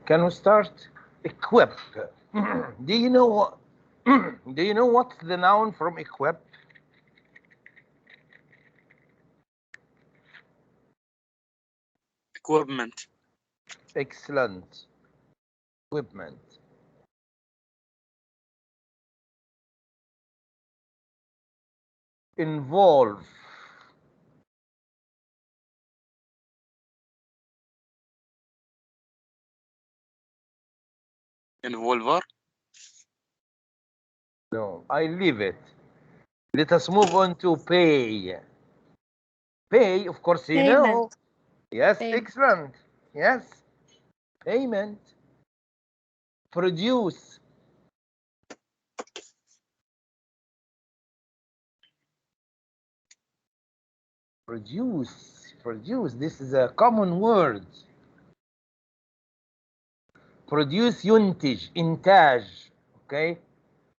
Can we start? Equip. Do you know what? Do you know what's the noun from equip? Equipment. Excellent. Equipment. Involve. Involver. No, I leave it. Let us move on to pay. Pay, of course, you know. Payment. Yes, Payment. excellent. Yes. Payment. Produce. Produce. Produce. This is a common word. Produce ينتج. إنتاج. Okay.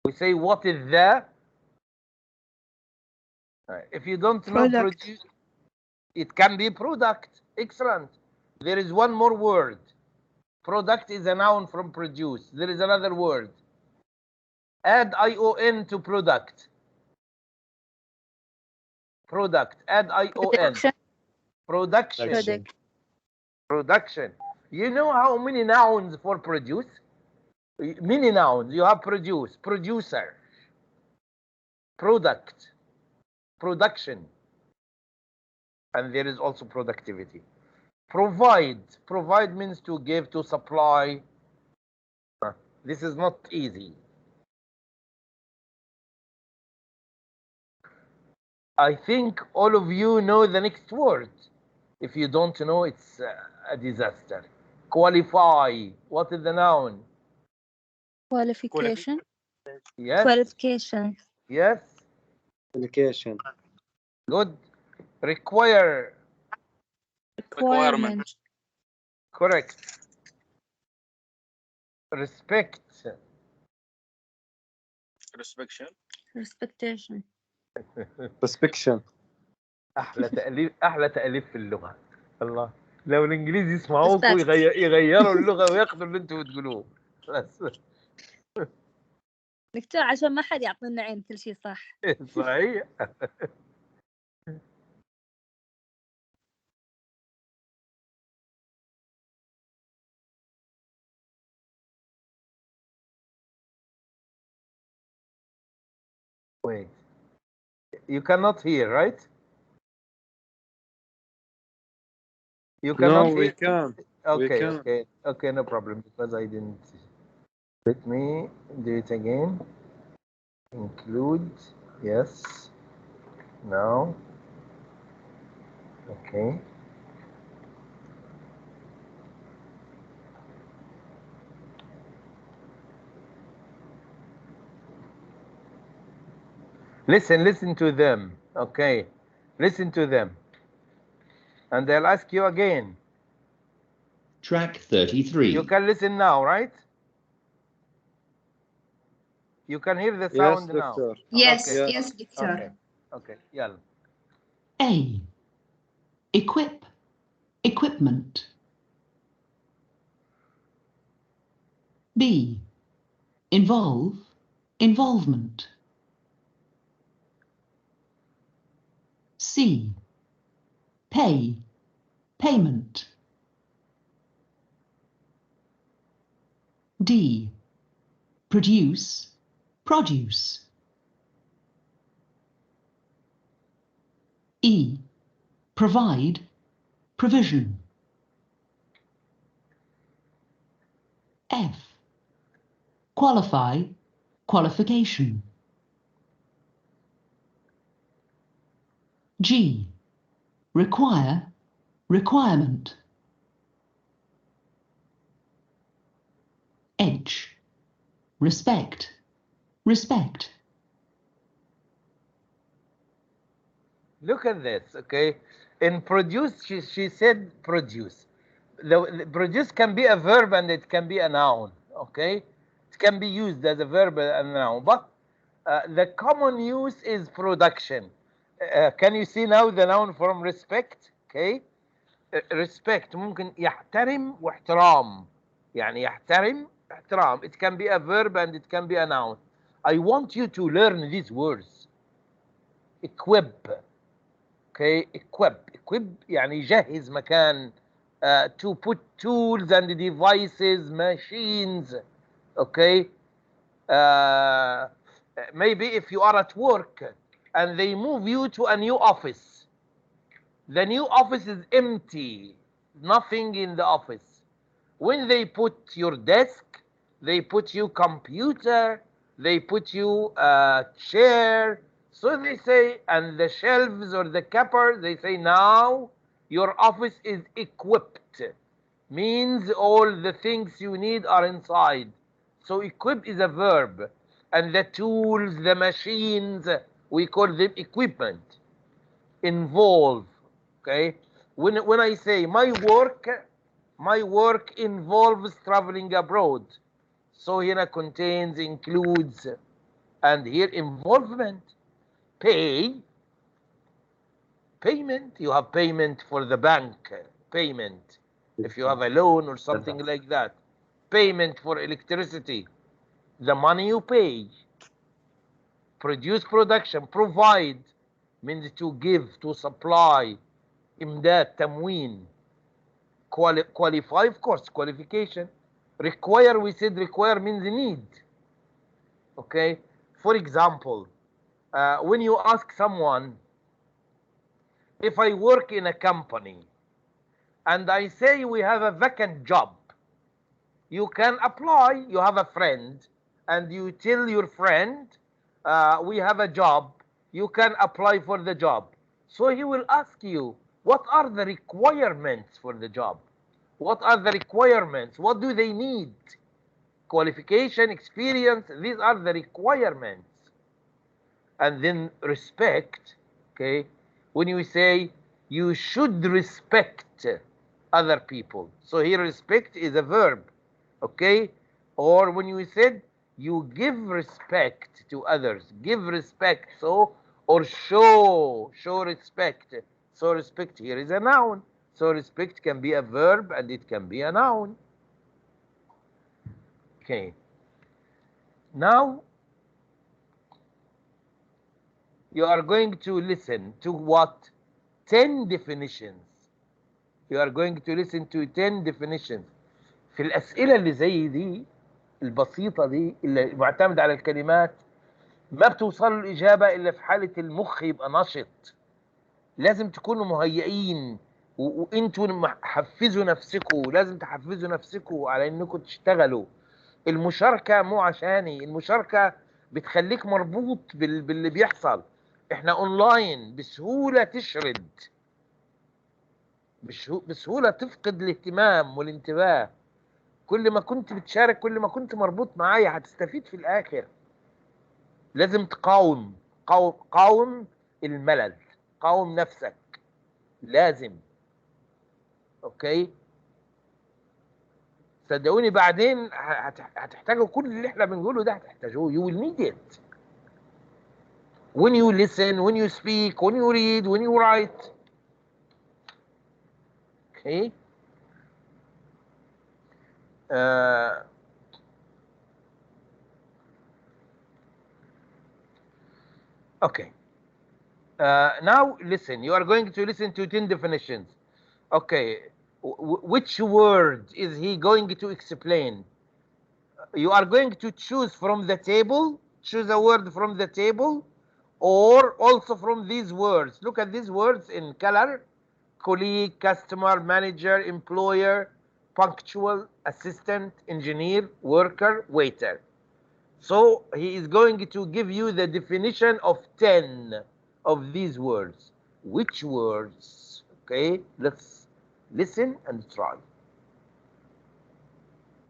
We say what is the. If you don't know Product. produce, it can be product. Excellent. There is one more word. Product is a noun from produce. There is another word. Add ION to product. Product. Add ION. Production. Production. Product. Production. You know how many nouns for produce? Many nouns. You have produce, producer, product, production. And there is also productivity. Provide. Provide means to give, to supply. This is not easy. I think all of you know the next word. If you don't know, it's a disaster. Qualify. What is the noun? Qualification. Yes. Qualification. Yes. Application. Good. Require. Requirement. Correct. Respect. Respection. Respectation. Prospection. احلى تأليف في اللغة. الله، لو الانجليزي يسمعوكوا Respect. يغيروا اللغة وياخدوا اللي انتوا بتقولوه. بس دكتور عشان ما حد يعطينا عين كل شيء صح. صحيح. Wait. You cannot hear, right? You cannot No, hear. we can. Okay, can. okay, okay, no problem, because I didn't. Let me do it again. Include, yes. Now, okay. Listen to them. Okay, listen to them. And I'll ask you again. Track 33. You can listen now, right? You can hear the sound now. Doctor. Yes, Okay. yes, Doctor. Okay, okay, يلا. A. Equip. Equipment. B. Involve. Involvement. C. Pay. Payment. D. Produce. Produce. E. Provide. Provision. F. Qualify. Qualification. G. Require. Requirement. H. Respect. Respect. Look at this, okay? In produce, she said produce. The produce can be a verb and it can be a noun, okay? It can be used as a verb and a noun, but the common use is production. Can you see now the noun from respect? Okay? Respect ممكن يحترم واحترام. يعني يحترم احترام. It can be a verb and it can be a noun. I want you to learn these words. Equip. Okay, equip يعني يجهز مكان. To put tools and devices, machines. Okay. Maybe if you are at work and they move you to a new office, the new office is empty, nothing in the office. When they put your desk, they put you computer, they put you chair. So they say, and the shelves or the cupboard, they say now your office is equipped. Means all the things you need are inside. So equip is a verb. And the tools, the machines, we call them equipment. Involve. Okay. When I say my work involves traveling abroad. So here contains, includes, and here involvement. Payment. You have payment for the bank. Payment. If you have a loan or something like that. Payment for electricity. The money you pay. Produce, production. Provide means to give, to supply. إمداد, تموين. Qualify, of course, qualification. Require, we said require means need. Okay. For example, when you ask someone, if I work in a company and I say we have a vacant job, you can apply. You have a friend and you tell your friend, we have a job, you can apply for the job. So he will ask you, what are the requirements for the job? What are the requirements? What do they need? Qualification, experience, these are the requirements. And then respect, okay? When you say you should respect other people. So here respect is a verb, okay? Or when you said you give respect to others, give respect, so, or show respect. So respect here is a noun. So respect can be a verb and it can be a noun. Okay. Now you are going to listen to what? 10 definitions. You are going to listen to 10 definitions. في الأسئلة اللي زي دي البسيطة دي اللي معتمدة على الكلمات ما بتوصل الإجابة إلا في حالة المخ يبقى نشط. لازم تكونوا مهيئين وانتوا حفزوا نفسكم. لازم تحفزوا نفسكم على انكم تشتغلوا. المشاركة مو عشاني، المشاركة بتخليك مربوط باللي بيحصل. احنا اونلاين بسهولة تشرد، بسهولة تفقد الاهتمام والانتباه. كل ما كنت بتشارك كل ما كنت مربوط معايا هتستفيد في الاخر. لازم تقاوم، قاوم الملل، قاوم نفسك، لازم. اوكي، صدقوني بعدين هتحتاجوا كل اللي احنا بنقوله ده، هتحتاجوه. You will need it when you listen, when you speak, when you read, when you write. Okay. Okay. Now listen. You are going to listen to 10 definitions. Okay. Which word is he going to explain? You are going to choose from the table. Choose a word from the table, or also from these words. Look at these words in color: colleague, customer, manager, employer, punctual, assistant, engineer, worker, waiter. So he is going to give you the definition of 10 of these words. Which words? Okay, let's listen and try.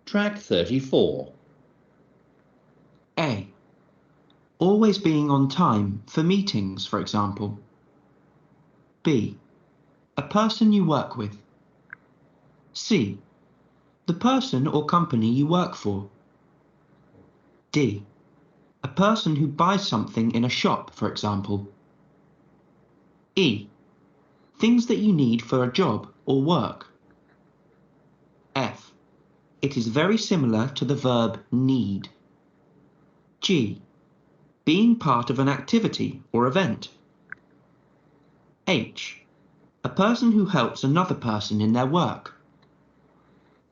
Track 34. A. Always being on time for meetings, for example. B. A person you work with. C. The person or company you work for. D. A person who buys something in a shop, for example. E. Things that you need for a job or work. F. it is very similar to the verb need. G, being part of an activity or event. H, a person who helps another person in their work.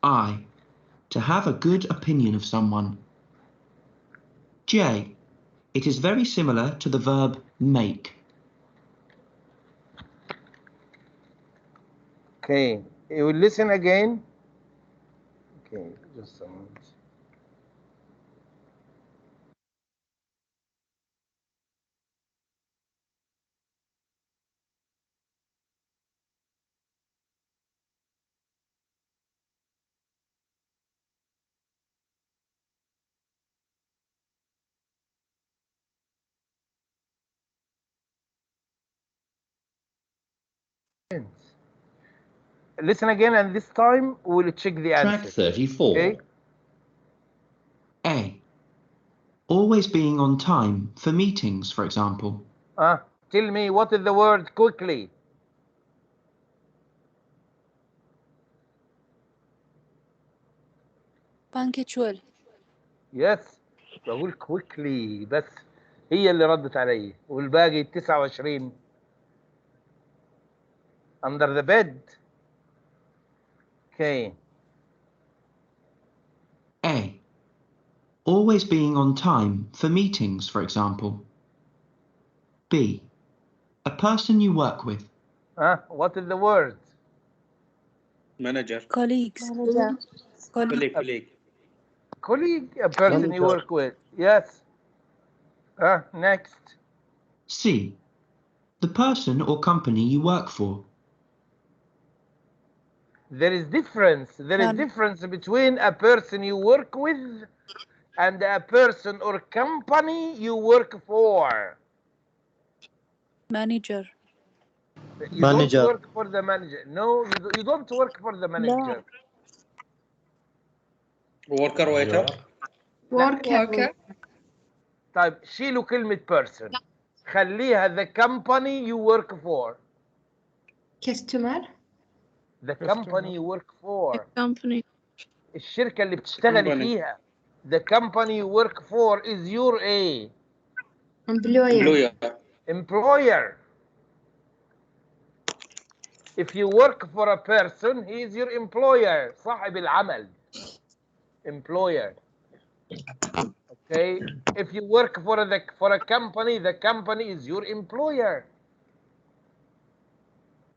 I, to have a good opinion of someone. J, it is very similar to the verb make. Okay, you will listen again. Okay, just a moment. Listen again, and this time we'll check the Track answer. 34. Okay? A, always being on time for meetings, for example. Tell me what is the word quickly. punctual. Yes، بقول quickly بس هي اللي ردت علي والباقي 29 under the bed. Okay. A, always being on time for meetings, for example. B, a person you work with. What is the word? Manager. colleagues. Colleague. Colleague, a person you Manager. work with. Yes. Next. C, the person or company you work for. There is difference. There is None. difference between a person you work with and a person or company you work for. manager. You Manager. don't work for the manager. No, you don't work for the manager. Worker, waiter. worker طيب شيلوا كلمة person. خليها the company you work for. customer The company you work for. company. الشركة اللي بتشتغلي Company. فيها. The company you work for is your a employer employer. If you work for a person, he is your employer. صاحب العمل. Employer. Okay. If you work for a company, the company is your employer.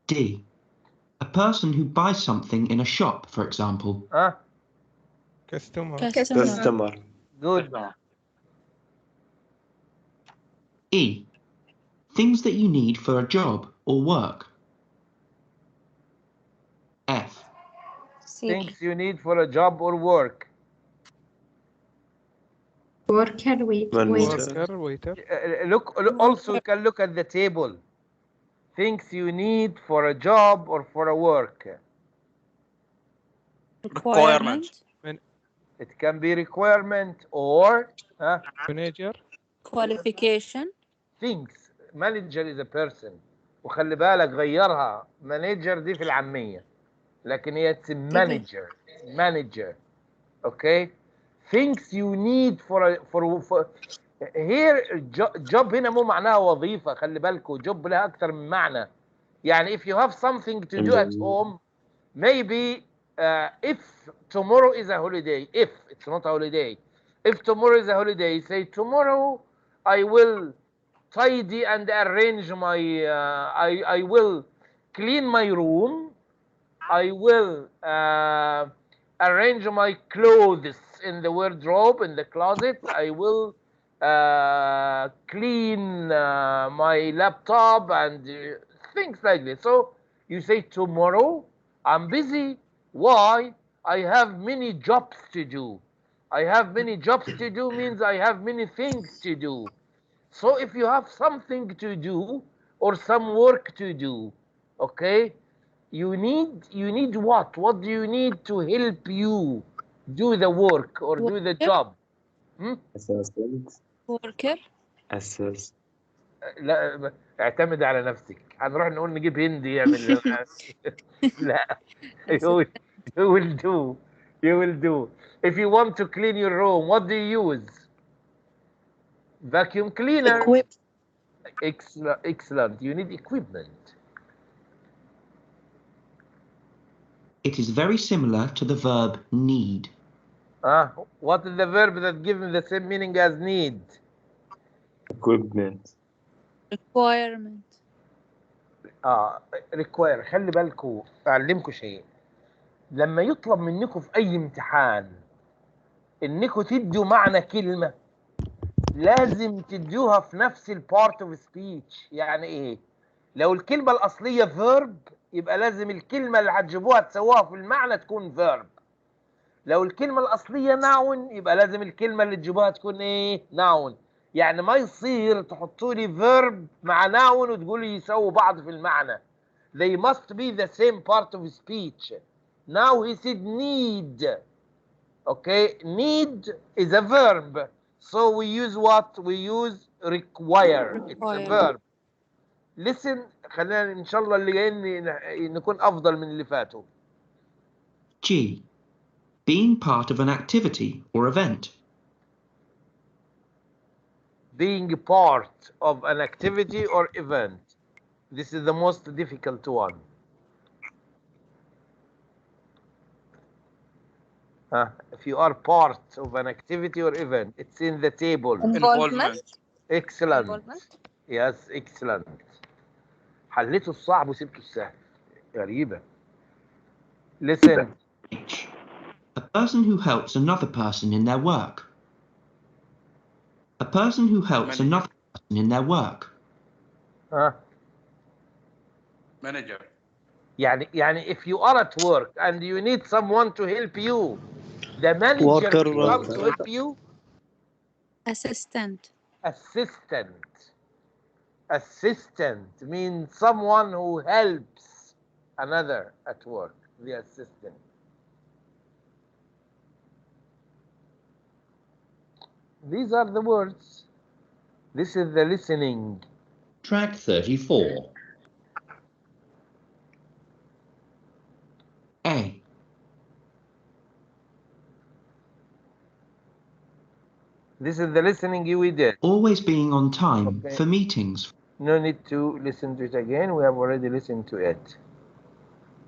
D, a person who buys something in a shop, for example. Customer. Customer. Good. E, things that you need for a job or work. F, Things you need for a job or work. worker Manager. Look, also you can look at the table. Things you need for a job or for a work. requirement. It can be requirement or manager. qualification. things. Manager is a person. وخلي بالك غيرها. Manager دي في العامية. لكن هي manager. Okay. Things you need for here job هنا مو معناها وظيفة. خلي بالكوا job لها أكثر من معنى. يعني if you have something to do at home, maybe if tomorrow is a holiday, if it's not a holiday, if tomorrow is a holiday, say tomorrow I will tidy and arrange my, I will clean my room, I will arrange my clothes in the wardrobe, in the closet, I will clean my laptop and things like this. So you say tomorrow I'm busy. Why? I have many jobs to do. I have many jobs to do means I have many things to do. So if you have something to do or some work to do, okay, you need what? What do you need to help you do the work or do the job? Assistant. worker. Assist. لا اعتمد على نفسك. هنروح نقول نجيب هندي يعمل لا. you will do You will do. If you want to clean your room, what do you use? Vacuum cleaner. Excellent. You need equipment. It is very similar to the verb need. What is the verb that gives the same meaning as need? Equipment. requirement require. خلي بالكم أعلمكم شيء. لما يطلب منكم في أي امتحان إنكم تدوا معنى كلمة لازم تدوها في نفس البارت اوف سبيتش. يعني إيه؟ لو الكلمة الأصلية verb يبقى لازم الكلمة اللي هتجيبوها تسووها في المعنى تكون verb. لو الكلمة الأصلية noun يبقى لازم الكلمة اللي تجيبوها تكون إيه؟ noun. يعني ما يصير تحطوا لي verb مع noun وتقولوا يساووا بعض في المعنى. They must be the same part of speech. Now he said need. Okay, need is a verb. So we use what? We use require. It's a verb. Listen, خلينا إن شاء الله اللي جايين نكون أفضل من اللي فاتوا. G. Being part of an activity or event. Being part of an activity or event. This is the most difficult one. If you are part of an activity or event, it's in the table. involvement Excellent. involvement Yes, excellent. حليتوا الصعب وسبتوا السهل. غريبة. Listen. H. A person who helps another person in their work. A person who helps another person in their work. Manager. يعني if you are at work and you need someone to help you, the manager will come to help you. assistant Assistant means someone who helps another at work. The assistant. These are the words. This is the listening. Track 34. A. This is the listening we did. Always being on time for meetings. No need to listen to it again. We have already listened to it.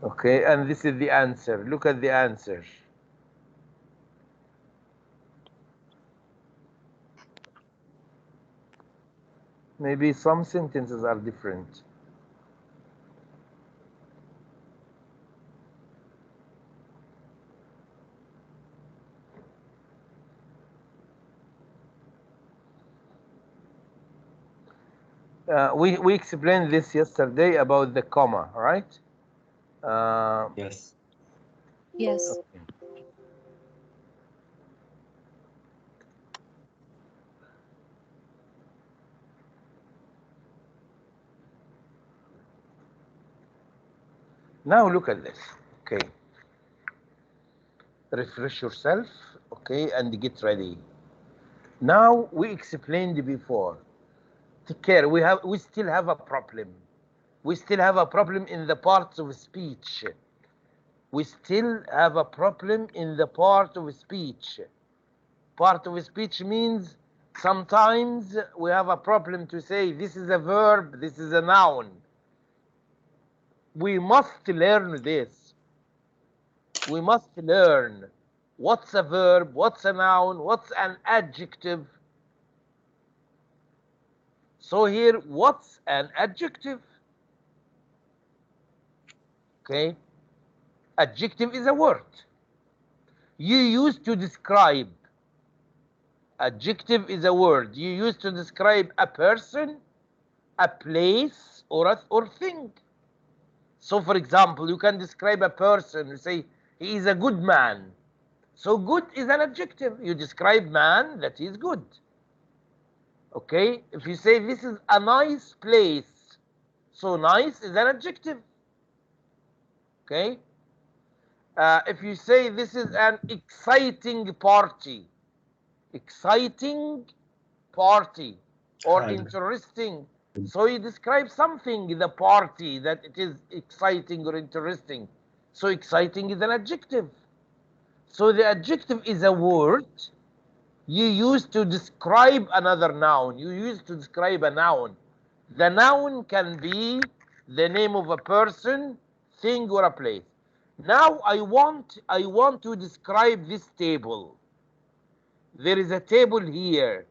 Okay, and this is the answer. Look at the answer. Maybe some sentences are different. We explained this yesterday about the comma, right? Yes. yes Okay. Now look at this. Okay. Refresh yourself. Okay, and get ready. Now we explained before. Take care. We still have a problem. We still have a problem in the parts of speech. We still have a problem in the part of speech. Part of speech means sometimes we have a problem to say this is a verb, this is a noun. We must learn this. We must learn what's a verb, what's a noun, what's an adjective. So here, what's an adjective? Okay. Adjective is a word you use to describe. Adjective is a word you use to describe a person, a place, or thing. So, for example, you can describe a person, you say, he is a good man. So, good is an adjective. You describe man, that he is good. Okay? If you say, this is a nice place, so nice is an adjective. Okay? If you say, this is an exciting party, exciting party, or interesting, so you describe something, the party, that it is exciting or interesting. So exciting is an adjective. So the adjective is a word you use to describe another noun. You use to describe a noun. The noun can be the name of a person, thing, or a place. Now I want to describe this table. There is a table here.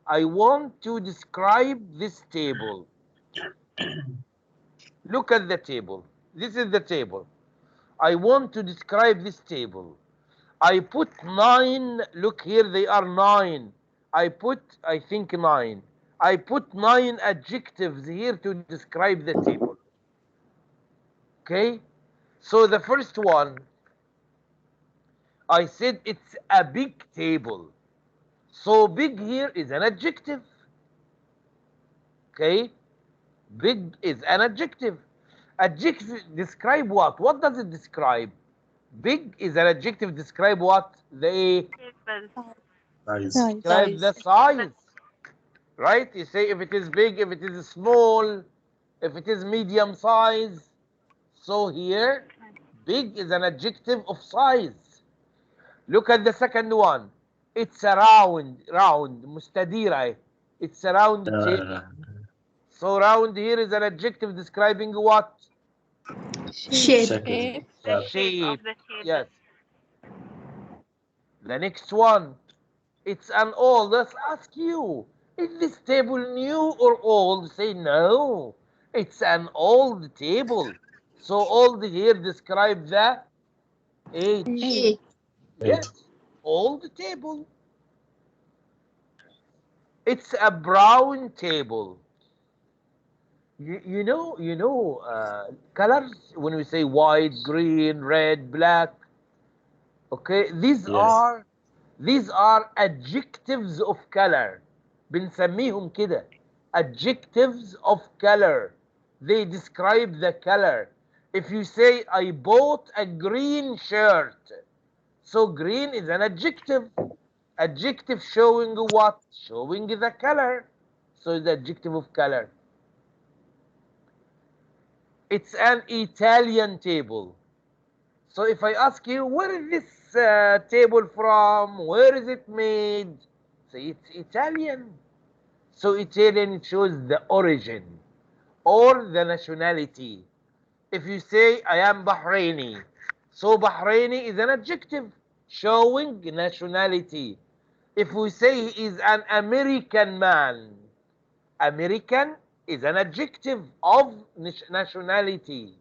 I want to describe this table. Look at the table. This is the table. I want to describe this table. I put 9. Look here, they are 9. I think 9. I put 9 adjectives here to describe the table. Okay? So the first one, I said it's a big table. So big here is an adjective. Okay? Big is an adjective. Adjective describe what? What does it describe? Big is an adjective describe what? The describe the size. Right? You say if it is big, if it is small, if it is medium size. So here, big is an adjective of size. Look at the second one. It's a round, مستديرة. It's a round table. So round here is an adjective describing what? Shape. Shape. Yes. The next one. It's an old. Let's ask you. Is this table new or old? Say no. It's an old table. So old here describe the age. Yes. Old table. It's a brown table. You know colors when we say white, green, red, black. Okay, these are adjectives of color. بنسميهم كده adjectives of color. They describe the color. If you say I bought a green shirt, so green is an adjective. Adjective showing what? Showing the color. So it's the adjective of color. It's an Italian table. So if I ask you, where is this table from? Where is it made? Say it's Italian. So Italian, it shows the origin or the nationality. If you say, I am Bahraini, so Bahraini is an adjective showing nationality. If we say he is an American man, American is an adjective of nationality.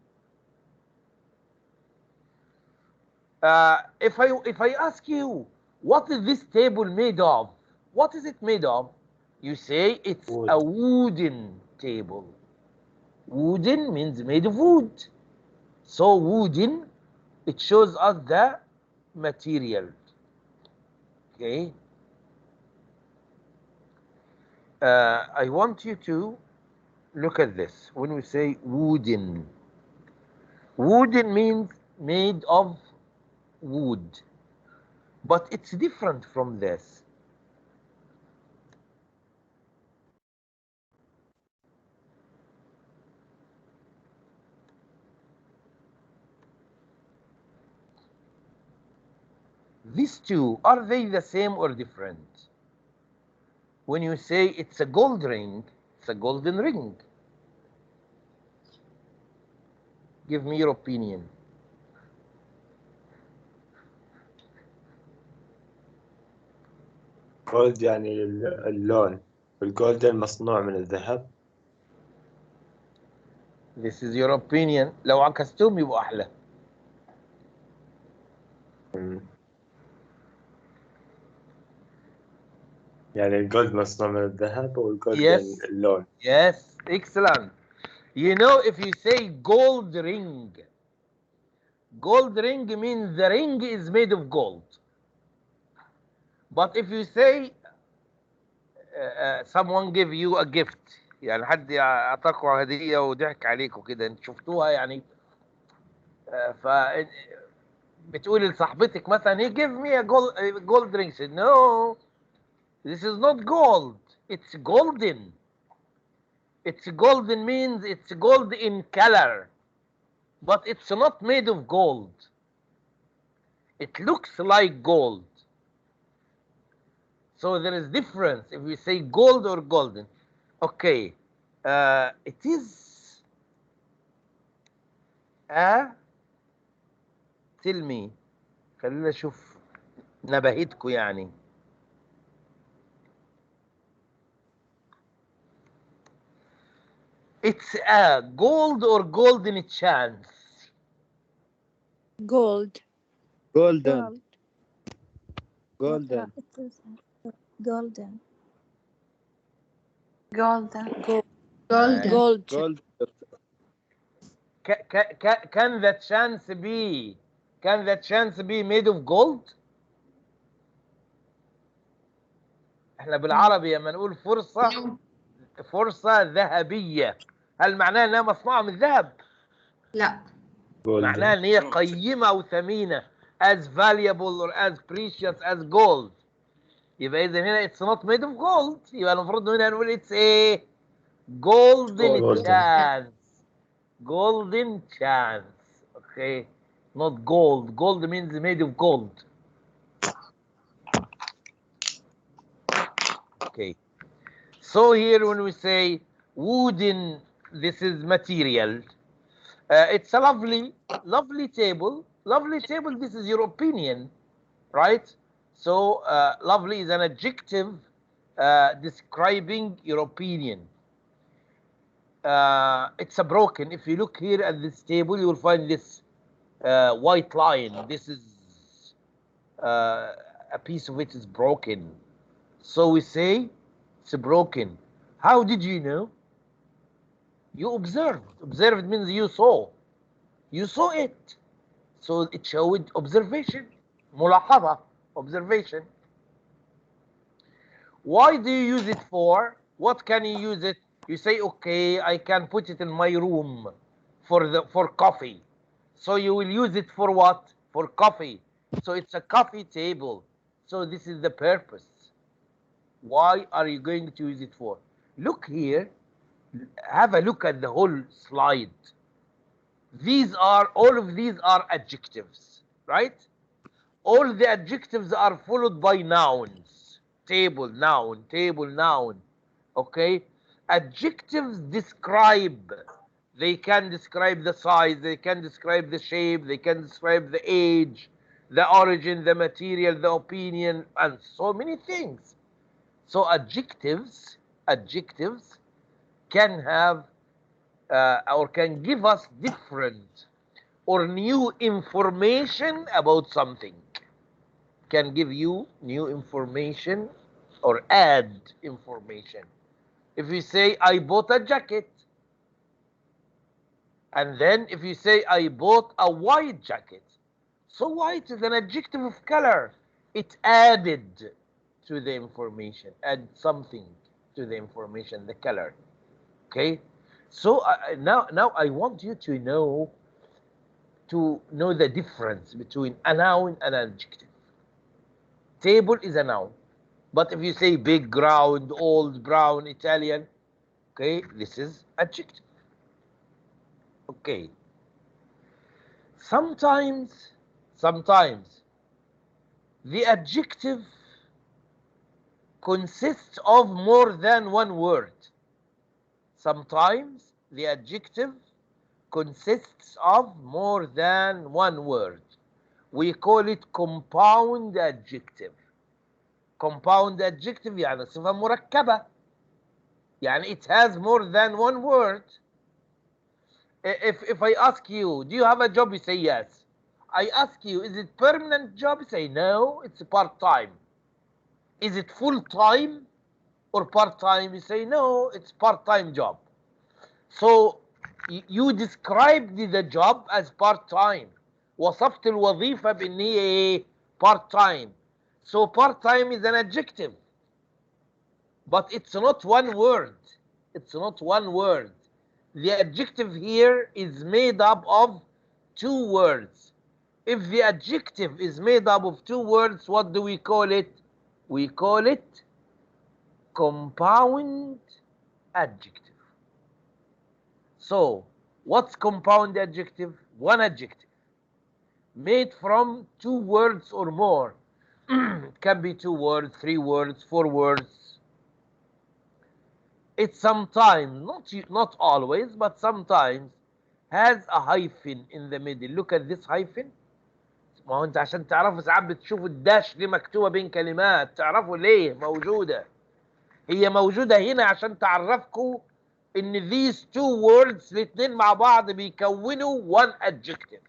If I ask you, what is this table made of? What is it made of? You say it's wood. A wooden table. Wooden means made of wood. So wooden, it shows us the material. Okay. I want you to look at this. When we say wooden, wooden means made of wood, but it's different from this. These two, are they the same or different? When you say it's a gold ring, it's a golden ring. Give me your opinion. جولد يعني اللون، والجولدن مصنوع من الذهب. This is your opinion. لو عكستهم يبقوا أحلى. يعني الجولد مصنوع من الذهب والجولدن اللون. Yes, excellent. You know, if you say gold ring means the ring is made of gold. But if you say someone give you a gift, يعني حد اعطاكم هديه وضحك عليكم كده، انت شفتوها يعني، ف بتقولي لصاحبتك مثلا he give me a gold ring. Said no, this is not gold, it's golden. It's golden means it's gold in color, but it's not made of gold. It looks like gold. So there is difference if we say gold or golden. Okay, it is tell me. خلينا نشوف نبهتكم يعني. It's a gold or golden chance. Gold. Golden. Gold. Golden. It is golden. Golden. Golden. Gold. Gold. Can the chance be made of gold؟ احنا بالعربي لما نقول فرصة ذهبية، هل معناه انها مصنوعة من الذهب؟ لا. معناها ان هي قيمة او ثمينة as valuable or as precious as gold. يبقى اذا هنا it's not made of gold، يبقى المفروض هنا نقول it's a golden chance. Golden chance. Okay, not gold. Gold means made of gold. Okay, so here when we say wooden, this is material. It's a lovely table. Lovely table, this is your opinion, right? So lovely is an adjective describing your opinion. It's a broken. If you look here at this table, you will find this white line. This is a piece of it is broken. So we say it's broken. How did you know? You observed. Observed means you saw. You saw it. So it showed observation. ملاحظة. Observation. Why do you use it for? What can you use it? You say, okay, I can put it in my room for coffee. So you will use it for what? For coffee. So it's a coffee table. So this is the purpose. Why are you going to use it for? Look here. Have a look at the whole slide. All of these are adjectives, right? All the adjectives are followed by nouns. Table, noun, table, noun. Okay? Adjectives describe. They can describe the size, they can describe the shape, they can describe the age, the origin, the material, the opinion, and so many things. So adjectives can have or can give us different or new information about something. Can give you new information or add information. If you say, I bought a jacket, and then if you say, I bought a white jacket, so white is an adjective of color. It added to the information, add something to the information, the color. Okay, so now I want you to know the difference between a noun and an adjective. Table is a noun, but if you say big, round, old, brown, Italian, okay, this is adjective. Okay. Sometimes the adjective consists of more than one word. Sometimes the adjective consists of more than one word. We call it compound adjective. Compound adjective يعني صفة مركبة. يعني it has more than one word. If I ask you, do you have a job? You say yes. I ask you, is it permanent job? You say no, it's part-time. Is it full-time or part-time? You say no, it's part-time job. So you described the job as part-time. وصفت الوظيفة بأن هي part-time. So part-time is an adjective. But it's not one word. It's not one word. The adjective here is made up of two words. If the adjective is made up of two words, what do we call it? We call it compound adjective. So, what's compound adjective? One adjective made from 2 words or more. It can be 2 words, 3 words, 4 words. It sometimes, not always, but sometimes has a hyphen in the middle. Look at this hyphen. ما هو انت عشان تعرفوا ساعات بتشوفوا الداش دي مكتوبة بين كلمات، تعرفوا ليه موجودة. هي موجودة هنا عشان تعرفكم ان these 2 words الاثنين مع بعض بيكونوا one adjective.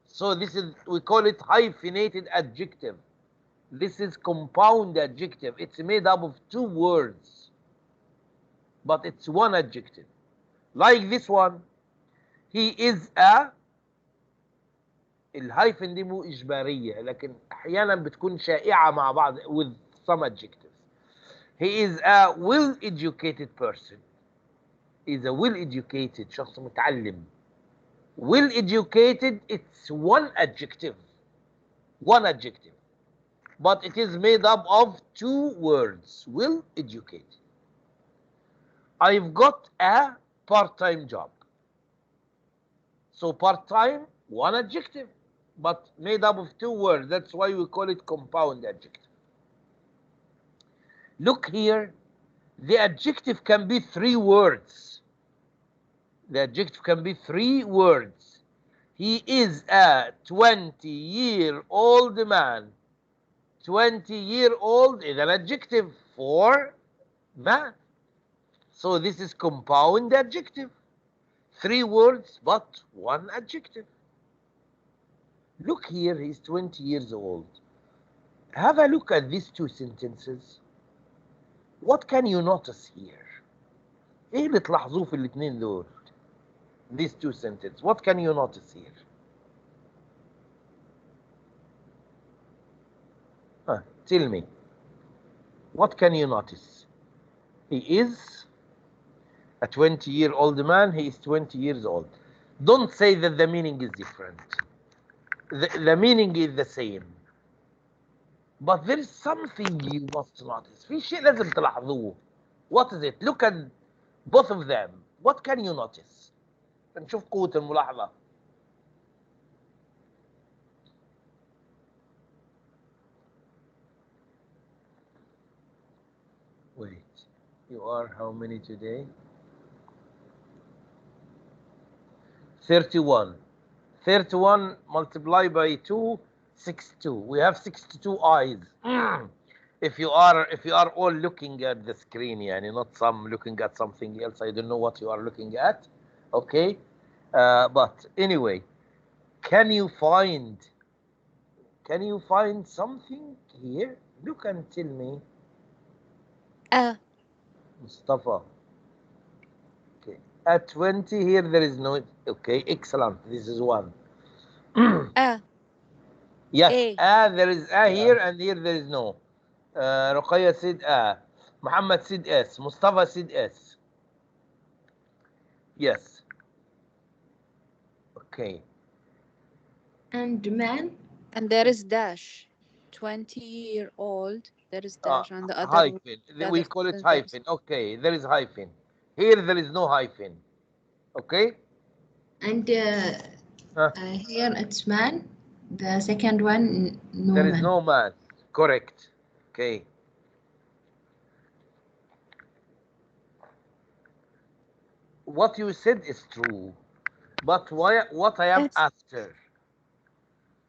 So this is, we call it hyphenated adjective. This is compound adjective. It's made up of 2 words, but it's one adjective. Like this one, he is a. الهايفن دي مو إجبارية لكن أحيانا بتكون شائعة مع بعض with some adjectives. He is a well-educated person. He is a well-educated, شخص متعلم. Well-educated, it's one adjective. One adjective. But it is made up of 2 words. Well-educated. I've got a part-time job. So part-time, one adjective, but made up of 2 words. That's why we call it compound adjective. Look here. The adjective can be 3 words. The adjective can be 3 words. He is a 20-year-old man. 20-year-old is an adjective for man. So this is compound adjective. 3 words, but 1 adjective. Look here, he's 20 years old. Have a look at these 2 sentences. What can you notice here? ايه اللي تلاحظوه في الاثنين دول؟ These 2 sentences. What can you notice here? Tell me. What can you notice? He is a 20-year-old man. He is 20 years old. Don't say that the meaning is different. The meaning is the same. But there is something you must notice. في شيء لازم تلاحظوه. What is it? Look at both of them. What can you notice? نشوف قوة الملاحظة. Wait. You are how many today? 31. 31 multiplied by 2, 62. We have 62 eyes. If you are all looking at the screen, يعني not some looking at something else. I don't know what you are looking at. Okay, but anyway, can you find something here? Look and tell me. Mustafa. Okay, at 20 here there is no. Okay, excellent. This is 1. Yes, there is here, and here there is no. Ruqayya said Muhammad said S. Mustafa said S. Yes. Okay. And man? And there is dash. 20-year-old. There is dash on the other. Hyphen. We call it hyphen. Okay, there is hyphen. Here there is no hyphen. Okay. And here it's man. The second one, no there man. is no man. Correct. Okay. What you said is true, but what I am after?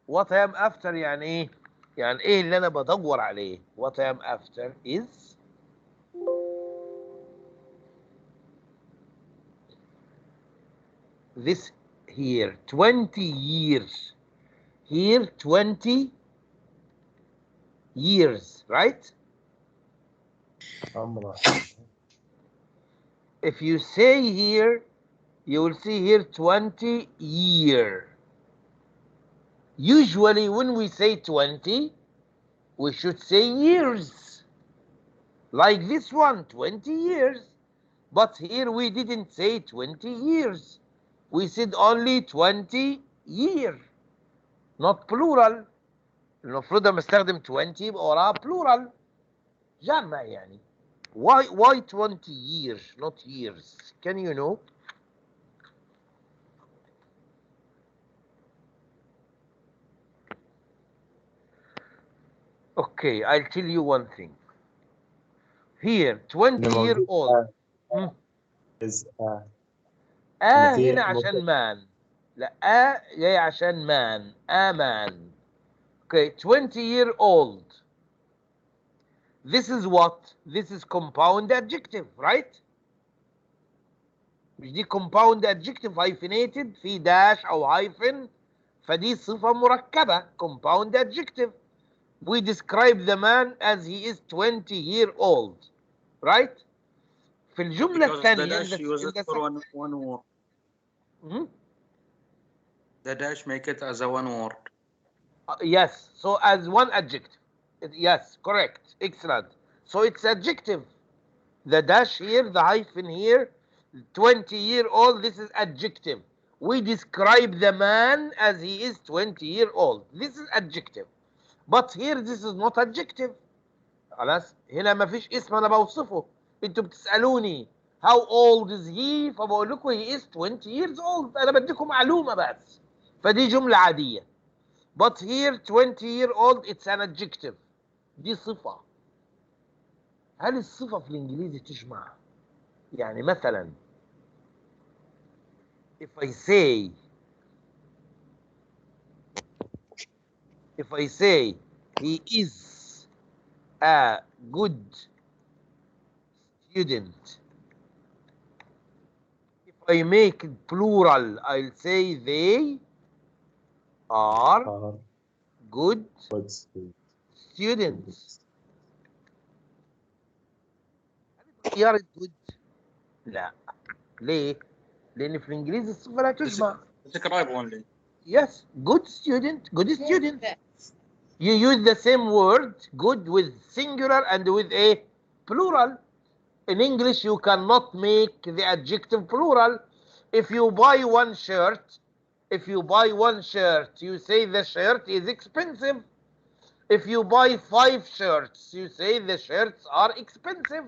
What I am after يعني ايه؟ يعني ايه اللي انا بدور عليه؟ What I am after is this here 20 years. Here 20 years, right? If you say here, you will see here 20 year. Usually when we say 20, we should say years. Like this one, 20 years. But here we didn't say 20 years. We said only 20 year. Not plural. المفروض لما استخدم 20 يبقى وراها plural. جمع يعني. Why 20 years, not years? Can you know? Okay, I'll tell you one thing. Here, 20-year-old. is هنا في عشان man. لا جاي عشان man. A man. Okay, 20-year-old. This is what? This is compound adjective, right? مش دي compound adjective hyphenated في dash أو hyphen فدي صفة مركبة compound adjective. We describe the man as he is 20-year-old, right? في الجملة Because the الثانية dash uses for one word. The dash make it as a one word. Yes, so as one adjective. Yes, correct, excellent. So it's adjective. The dash here, the hyphen here, 20-year-old, this is adjective. We describe the man as he is 20-year-old. This is adjective. But here this is not adjective. خلاص هنا ما فيش اسم انا بوصفه. انتوا بتسالوني how old is he فبقول لكم he is 20 years old. انا بديكم معلومه بس. فدي جمله عاديه. But here 20-year-old it's an adjective. دي صفه. هل الصفه في الانجليزي تجمع؟ يعني مثلا if I say he is a good student, if I make it plural I'll say they are good students. اختيار good؟ لا. ليه؟ لأن في الإنجليزي الصفة لا تجمع. Describe only. Yes, good student, good student. You use the same word, good, with singular and with a plural. In English, you cannot make the adjective plural. If you buy one shirt, you say the shirt is expensive. If you buy 5 shirts, you say the shirts are expensive.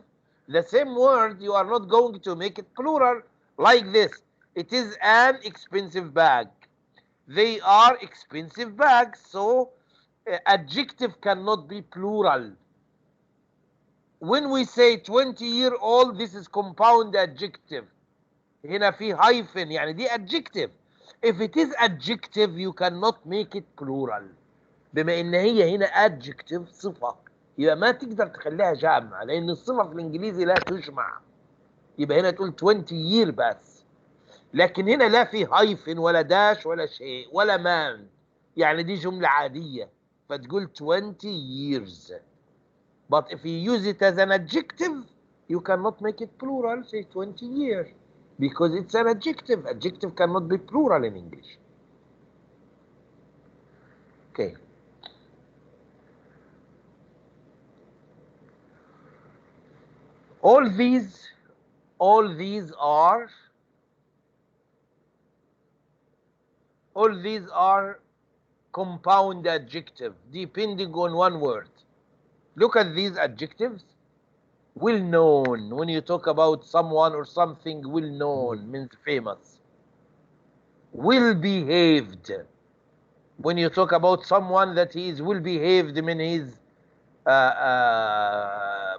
The same word, you are not going to make it plural like this. It is an expensive bag. They are expensive bags. So adjective cannot be plural. When we say 20-year-old, this is compound adjective. هنا في hyphen يعني دي adjective. If it is adjective, you cannot make it plural. بما ان هي هنا adjective صفة يبقى ما تقدر تخليها جامعة لان الصفة في الانجليزي لا تجمع. يبقى هنا تقول 20 year بس. لكن هنا لا في hyphen ولا داش ولا شيء ولا man. يعني دي جملة عادية فتقول 20 years. But if you use it as an adjective, you cannot make it plural, say 20 years. Because it's an adjective. Adjective cannot be plural in English. Okay. All these are compound adjective depending on one word. Look at these adjectives. Well known. When you talk about someone or something, well known means famous. Well behaved. When you talk about someone that he is well behaved, means he is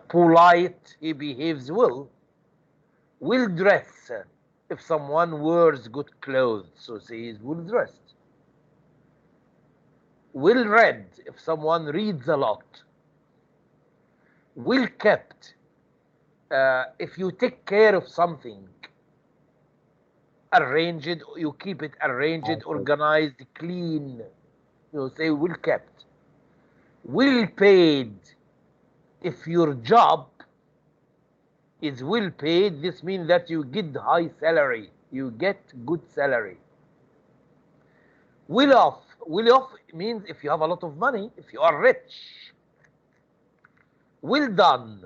polite, he behaves well. Well dressed. If someone wears good clothes, so say he is well dressed. Well read. If someone reads a lot. Well kept. If you take care of something, arranged, you keep it arranged, organized, clean, you say well kept. Well paid. If your job is well paid, this means that you get high salary, you get good salary. Well off. Well off means if you have a lot of money, if you are rich. Well done.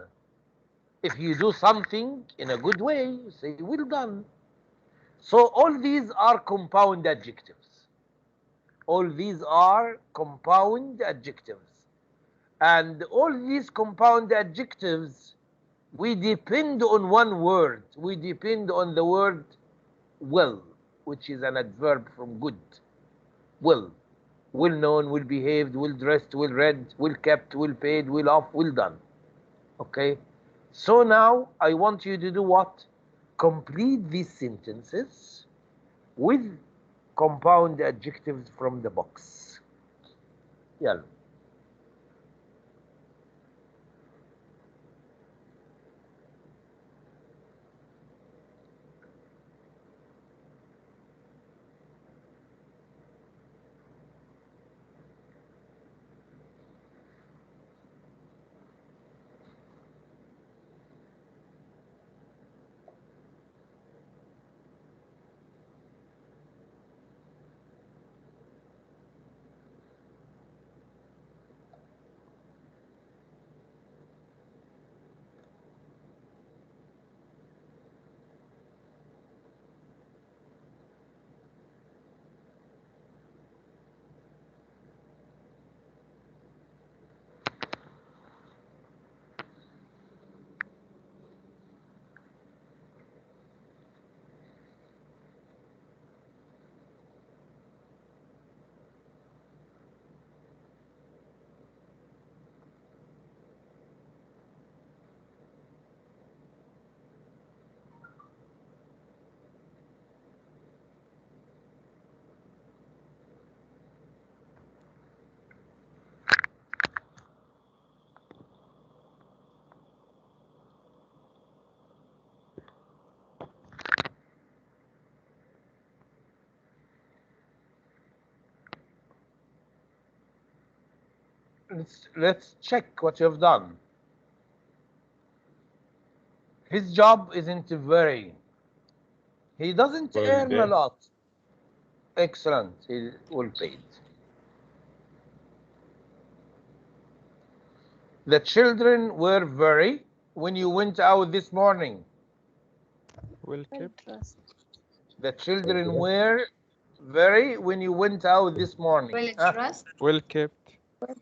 If you do something in a good way, you say well done. So all these are compound adjectives. All these are compound adjectives. And all these compound adjectives, we depend on one word. We depend on the word well, which is an adverb from good. Well. well known, well behaved, well dressed, well read, well kept, well paid, well off, well done. Okay? So now I want you to do what? Complete these sentences with compound adjectives from the box. يلا. Let's check what you've done. His job isn't very. He doesn't Well earn a paid. lot. Excellent. He's well paid. The children were very when you went out this morning. Well kept. The children were very when you went out this morning. Well Ah, dressed. Well kept.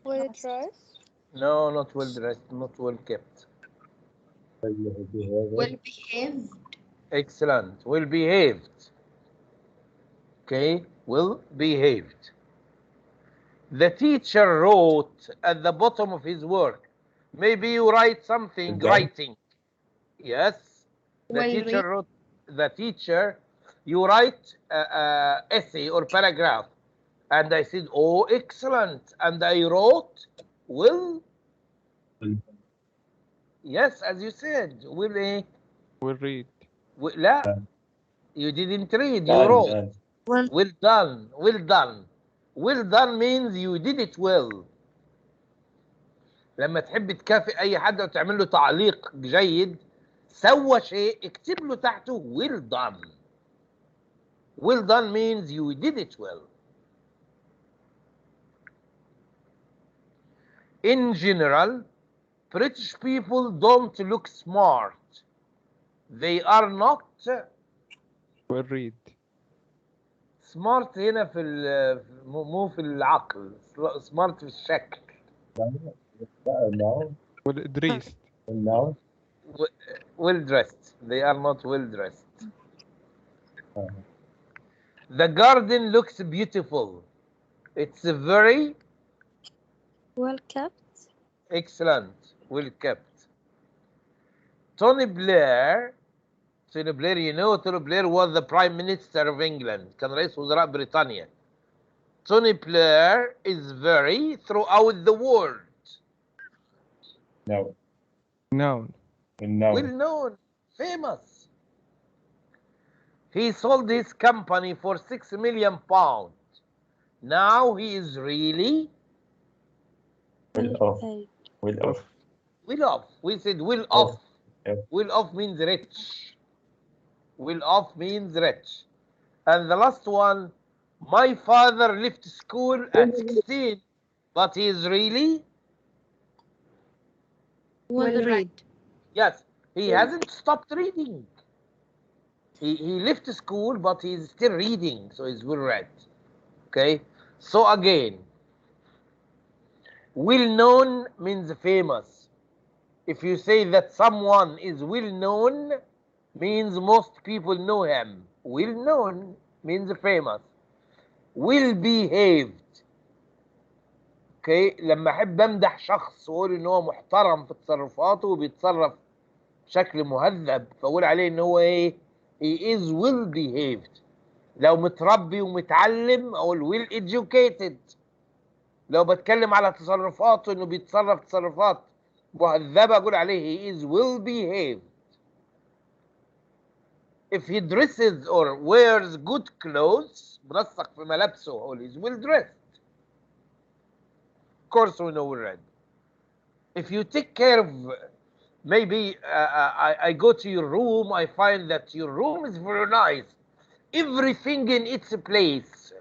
Well dressed. no, not well dressed, not well kept. Well behaved. Excellent. Well behaved. Okay, well behaved. The teacher wrote at the bottom of his work. Maybe you write something, Okay. writing. Yes. The Well teacher read. wrote, the teacher, you write a essay or paragraph. And I said, oh, excellent. And I wrote, well, yes, as you said, will Well read. لا, you didn't read, you Done, wrote. done. Well done, well done. Well done means you did it well. لما تحب تكافئ أي حد وتعمل له تعليق جيد، سوى شيء اكتب له تحته well done. Well done means you did it well. In general, British people don't look smart. They are not Well read. smart هنا في مو في العقل، smart في الشكل. Well dressed. Well dressed. They are not well dressed. The garden looks beautiful. It's very Well kept. excellent. Well kept. Tony Blair, you know, Tony Blair was the Prime Minister of England. كان رئيس وزراء بريطانيا. Tony Blair is very throughout the world. No. Noun. Well known, famous. He sold his company for £6 million. Now he is really Well off. Paid. Well off. well off. We said well off. Yeah. Well off means rich. Well off means rich. And the last one, my father left school at 16, but he is really, Well read. yes, he hasn't stopped reading. He left school, but he's still reading, so he's well read. Okay, so again, well known means famous. If you say that someone is well known, means most people know him. Well known means famous. Well behaved اوكي، لما احب امدح شخص واقول ان هو محترم في تصرفاته وبيتصرف بشكل مهذب، فاقول عليه ان هو ايه؟ he is well behaved. لو متربي ومتعلم اقول well educated. لو بتكلم على تصرفاته انه بيتصرف تصرفات مهذبه اقول عليه he is well behaved. if he dresses or wears good clothes، منسق في ملابسه، اقول he is well dressed. Of course we know we're right. If you take care of, maybe I go to your room, I find that your room is very nice, everything in its place,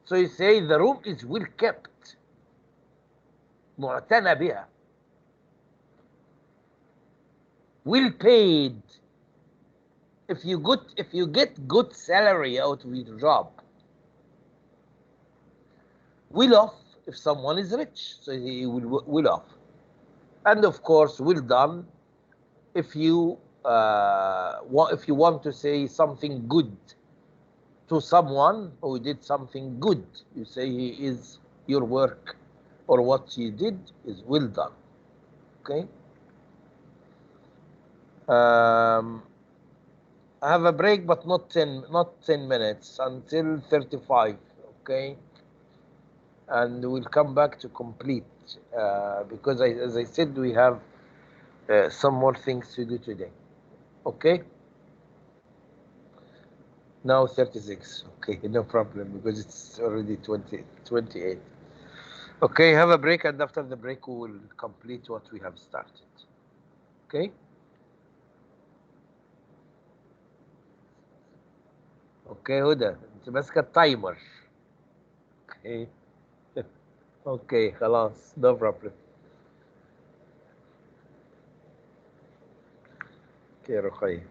so you say the room is well kept، معتنى بها. well paid. If you get good salary out of your job. well off, if someone is rich, so he will well off. And of course well done if you want to say something good to someone who did something good, you say he is, your work or what you did is well done. Okay. I have a break, but not 10 minutes, until 35. Okay. And we'll come back to complete because as I said, we have some more things to do today. Okay. Now 36. Okay, no problem, because it's already 28. Okay, have a break, and after the break we will complete what we have started. Okay. اوكي هدى، انت ماسكه التايمر. اوكي. اوكي خلاص، no problem. اوكي رقية.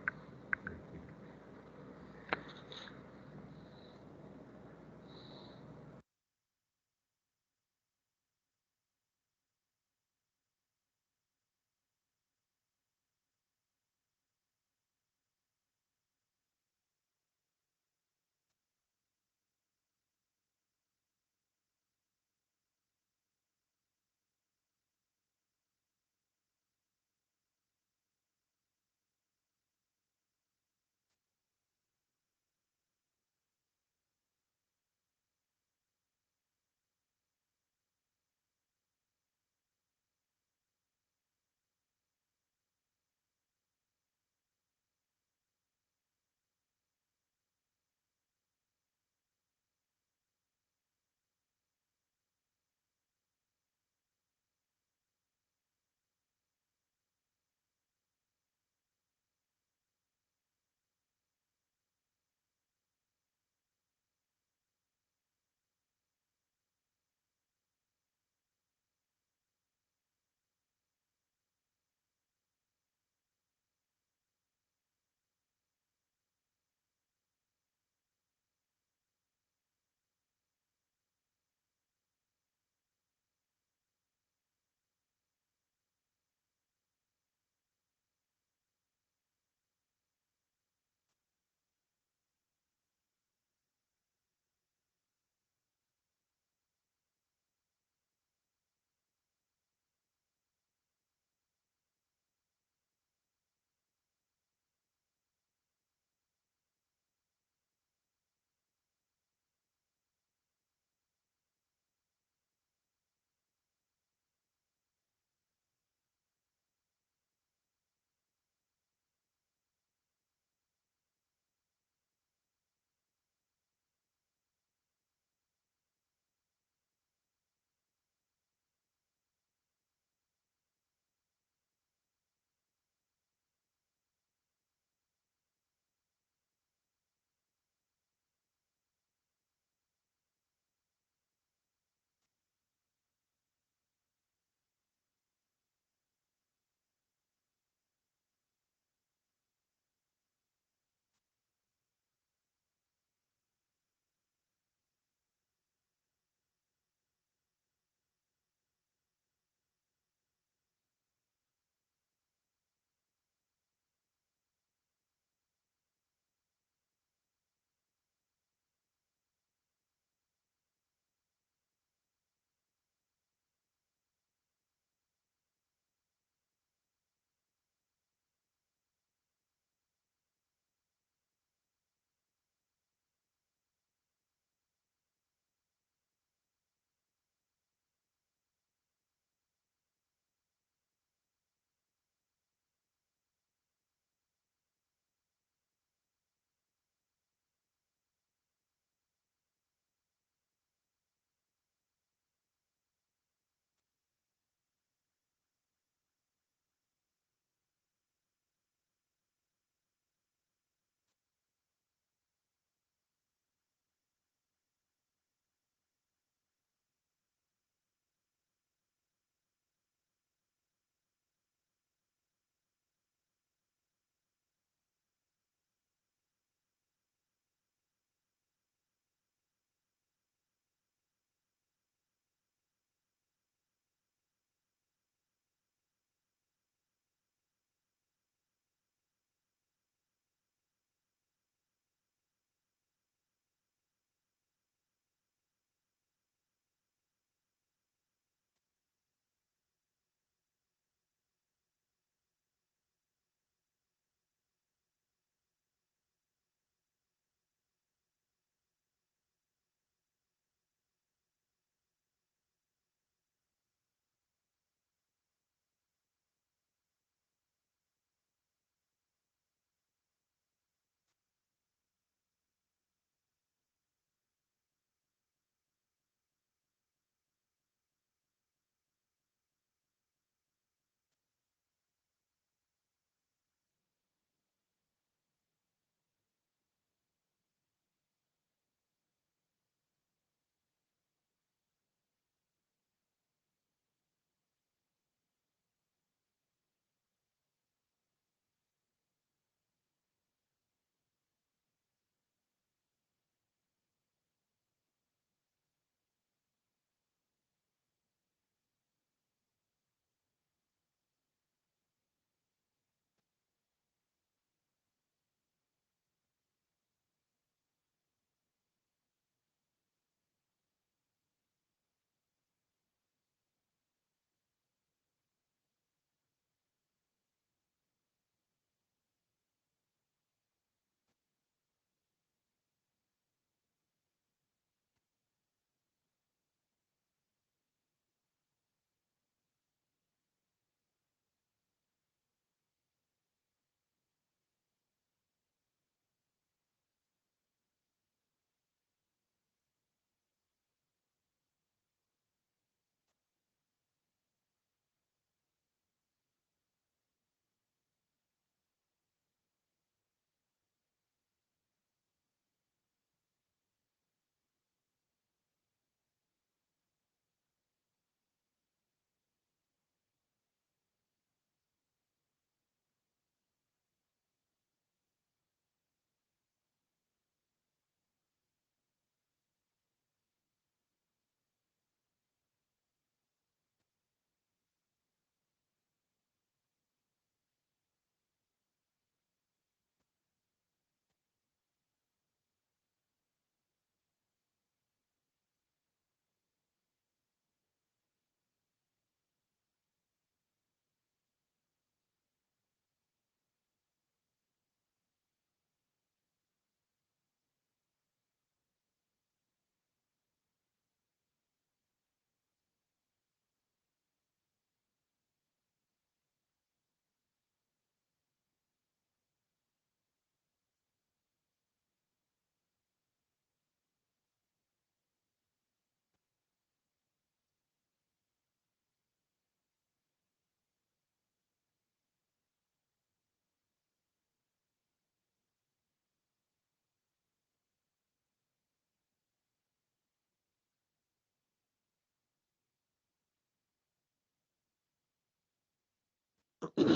دكتور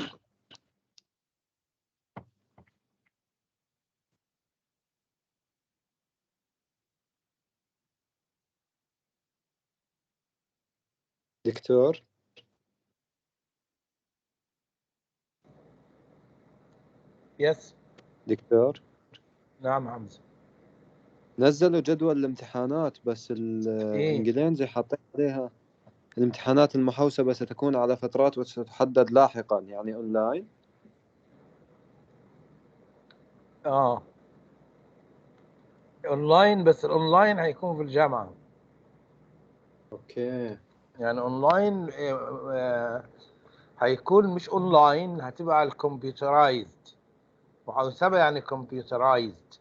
يس دكتور نعم حمزة. نزلوا جدول الامتحانات بس الإنجليزي حاطين عليها الامتحانات المحوسبة ستكون على فترات وستحدد لاحقا، يعني أونلاين. اونلاين، بس الاونلاين هيكون في الجامعة. أوكي. يعني اونلاين هيكون مش اونلاين، هتبقى على الكمبيوترايزد. محاسبة يعني كمبيوترايزد،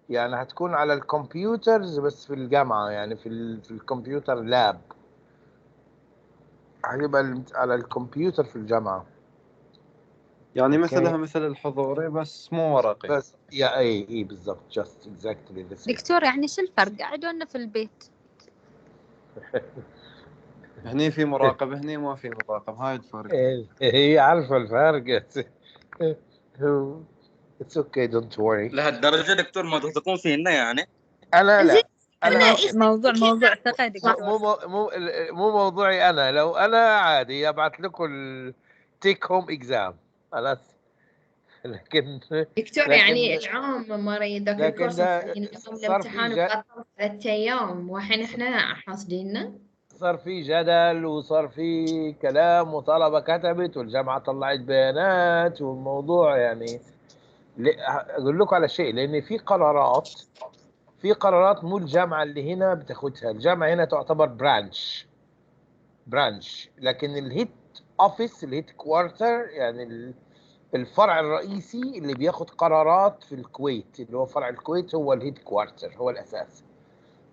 يعني هتكون على الكمبيوترز بس في الجامعة، يعني في الكمبيوتر لاب. هتبقى على الكمبيوتر في الجامعة. يعني أوكي. مثلها مثل الحضوري بس مو ورقي. بس يا اي بالضبط، just exactly the same. دكتور يعني شو الفرق؟ قعدونا في البيت. هني في مراقب، هني ما في مراقب، هاي الفرق. هي عارفة الفرق. It's okay, don't worry. لهالدرجة دكتور ما تثقون فينا يعني؟ أنا لا، أنا موضوع ثقة دكتور. مو موضوعي أنا. لو أنا عادي أبعث لكم التيك هوم إكزام خلاص. لكن دكتور يعني العام ما يريد ذاك لكن الكورس ده نظام صار في الامتحان بقطر 3 أيام والحين إحنا حاسديننا. صار في جدل وصار في كلام وطلبة كتبت والجامعة طلعت بيانات والموضوع يعني أقول لكم على شيء، لأن في قرارات مو الجامعة اللي هنا بتاخدها. الجامعة هنا تعتبر برانش، لكن الهيد اوفيس، الهيد كوارتر، يعني الفرع الرئيسي اللي بياخد قرارات في الكويت، اللي هو فرع الكويت هو الهيد كوارتر، هو الأساس.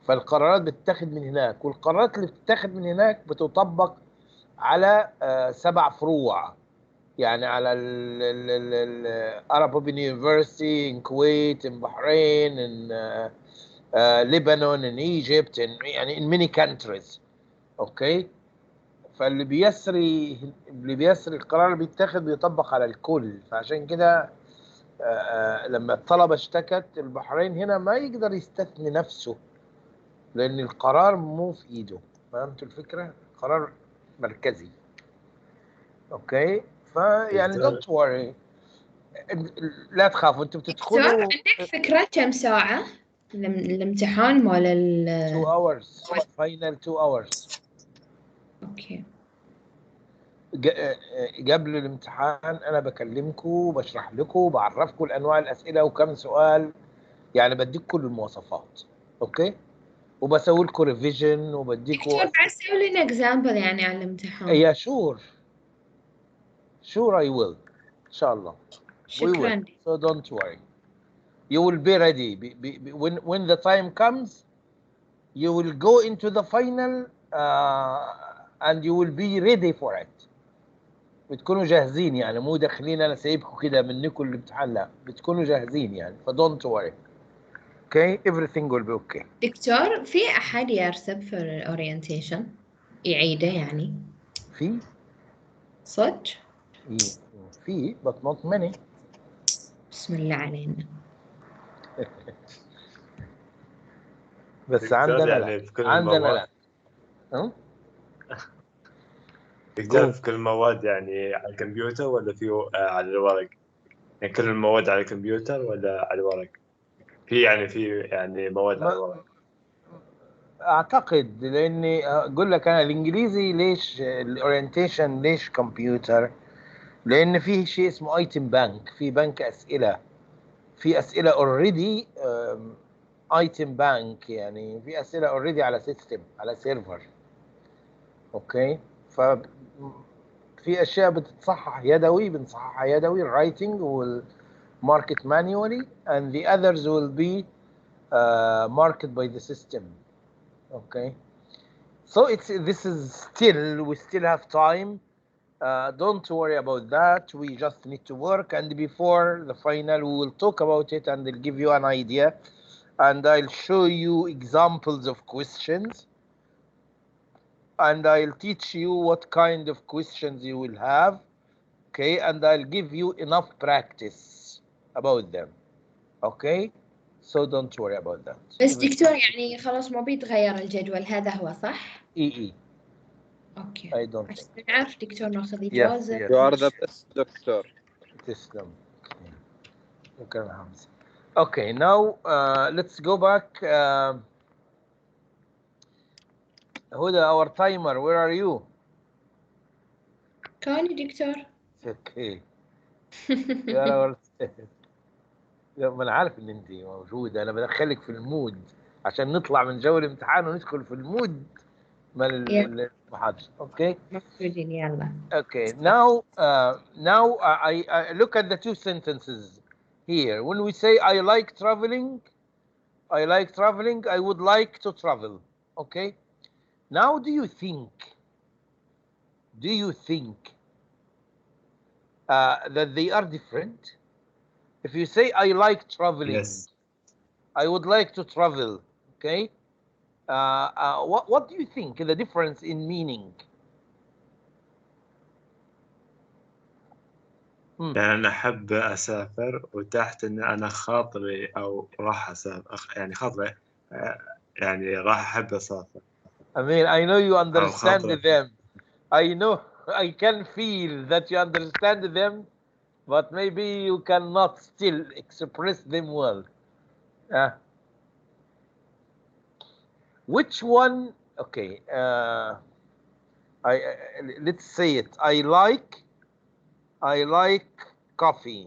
فالقرارات بتتاخد من هناك، والقرارات اللي بتتاخد من هناك بتطبق على 7 فروع، يعني على Arab Open University in Kuwait, in Bahrain, in Lebanon, in Egypt, يعني in many countries. اوكي. فاللي بيسري القرار اللي بيتاخد بيطبق على الكل. فعشان كده لما الطلبة اشتكت، البحرين هنا ما يقدر يستثني نفسه، لأن القرار مو في إيده. فهمتوا الفكرة؟ قرار مركزي. أوكي. فيعني دكتور. don't worry، لا تخافوا. أنتوا بتدخلوا. دكتور عندك فكرة كم ساعة الامتحان مال 2 hours final 2 hours. أوكي. قبل الامتحان أنا بكلمكم وبشرح لكم وبعرفكم الأنواع الأسئلة وكم سؤال، يعني بديك كل المواصفات. أوكي. وبسوي لكم ريفيجن وبديكم. دكتور بعد سوي لنا اكزامبل يعني على الامتحان. يا sure I will إن شاء الله. We will. شكرا. So don't worry. You will be ready. When the time comes, you will go into the final and you will be ready for it. بتكونوا جاهزين، يعني مو داخلين أنا سايبكم كده منكم الامتحان، لا، بتكونوا جاهزين يعني. don't worry. Okay, everything will be okay. دكتور في أحد يرسب في الأورينتيشن يعيده يعني؟ في صدق؟ في but not many. بسم الله علينا. بس دكتور عندنا يعني لا، في كل عندنا المواد. لا. دكتور في كل المواد يعني على الكمبيوتر ولا في على الورق؟ يعني كل المواد على الكمبيوتر ولا على الورق؟ في يعني مواد على الورق. اعتقد، لاني اقول لك انا الانجليزي ليش الاورينتيشن ليش كمبيوتر؟ لان فيه شيء اسمه ايتم بانك، في بنك اسئله، في اسئله اوريدي ايتم بانك، يعني في اسئله اوريدي على سيستم، على سيرفر. اوكي. ف في اشياء بتتصحح يدوي، بنصححها يدوي الرايتنج والماركت مانيولي and the others will be marked by the system. Okay. So this is we still have time. Don't worry about that. We just need to work, and before the final, we will talk about it, and I'll give you an idea, and I'll show you examples of questions, and I'll teach you what kind of questions you will have. okay, and I'll give you enough practice about them, okay? So don't worry about that. بس دكتور يعني خلاص ما بيتغير الجدول هذا هو صح؟ EE. اوكي I don't think. عشان نعرف دكتور ناخذ Yes, اجازة. yes. You are the best doctor. تسلم. شكرا حمزة. Okay, now let's go back. Huda, our timer, where are you? كوني دكتور. Okay. You are our... لا، ما انا عارف ان انت موجوده، انا بدخلك في المود عشان نطلع من جو الامتحان وندخل في المود مال المحاضره. اوكي موجودين يلا. Okay, now I look at the two sentences here. When we say I like traveling, I would like to travel. Okay. Now, do you think that they are different? If you say I like traveling, Yes. I would like to travel. Okay. What do you think the difference in meaning? يعني أنا أحب أسافر، وتحت إن أنا خاطري أو راح أسافر، يعني خاطري يعني راح أحب أسافر. I mean, I know you understand خاطر. them. I know, I can feel that you understand them, but maybe you cannot still express them well. Which one? Okay. Let's say it. I like coffee.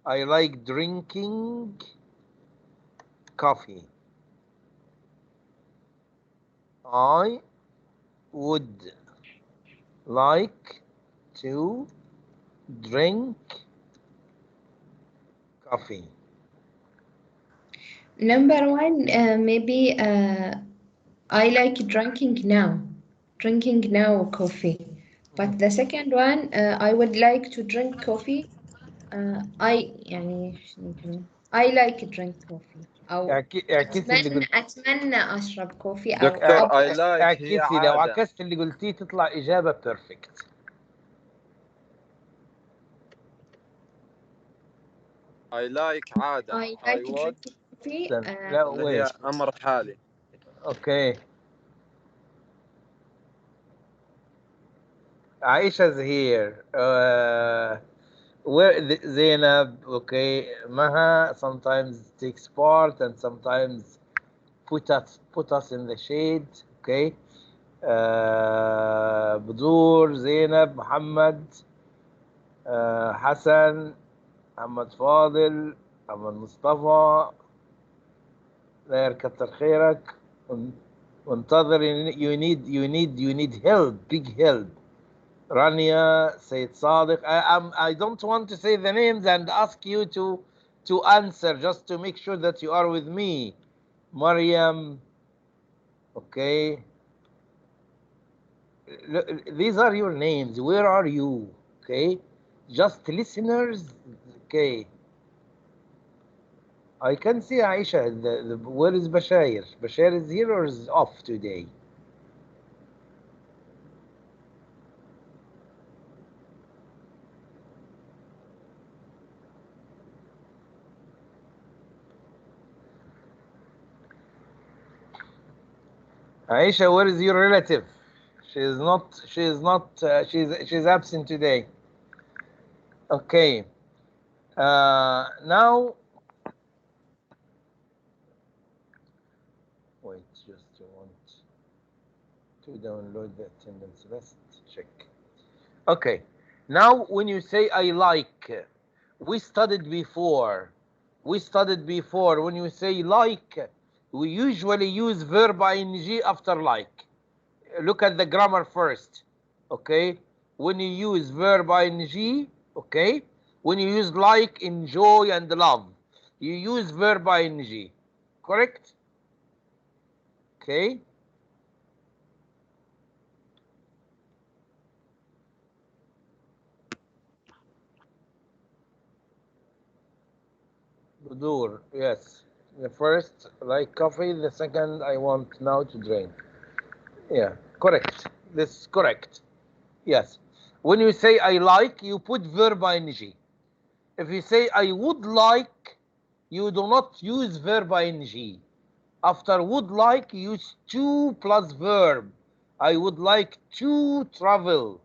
I like drinking coffee. I would like to drink coffee. Number one, maybe I like drinking now coffee. But the second one, I would like to drink coffee. I like to drink coffee. أو أتمنى أشرب كوفي. أو دكتور I like هي اعكسي، لو عادة. عكست اللي قلتيه تطلع إجابة بيرفكت. I like عادة. I like would coffee. لا اللي هي أمر حالي. Okay. Aisha's here. Where Zainab? Okay. Maha sometimes takes part and sometimes put us in the shade. Okay. Budur, Zainab, Muhammad, Hassan, Muhammad Fadil, Muhammad Mustafa. There, كتر خيرك. وانتظر. You need help, big help. Rania, Said Sadiq. I don't want to say the names and ask you to answer, just to make sure that you are with me. Mariam. Okay. These are your names. Where are you? Okay. Just listeners. Okay. I can see Aisha. Where is Bashir? Bashir is here or is off today? Aisha, where is your relative? She's absent today. Okay. Now, wait, just want to download the attendance list. Check. Okay. Now, when you say I like, we studied before. When you say like, we usually use verb ing after like. Look at the grammar first. Okay. When you use verb ing, okay. When you use like, enjoy, and love, you use verb ing. Correct? Okay. Budur, yes. The first, like coffee. The second, I want now to drink. Yeah, correct. This is correct. Yes. When you say I like, you put verb ing. If you say I would like, you do not use verb ing. After would like, you use to plus verb. I would like to travel.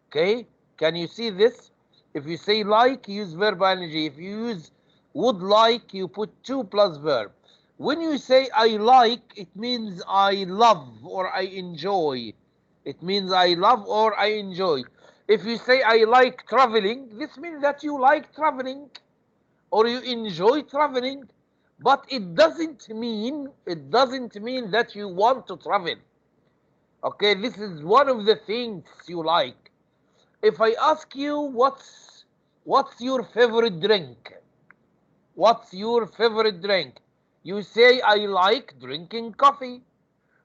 Okay? Can you see this? If you say like, use verb ing. If you use would like, you put to plus verb. When you say I like, it means I love or I enjoy. It means I love or I enjoy. If you say I like traveling, this means that you like traveling or you enjoy traveling, but it doesn't mean that you want to travel. Okay, this is one of the things you like. If I ask you what's your favorite drink? What's your favorite drink? You say I like drinking coffee.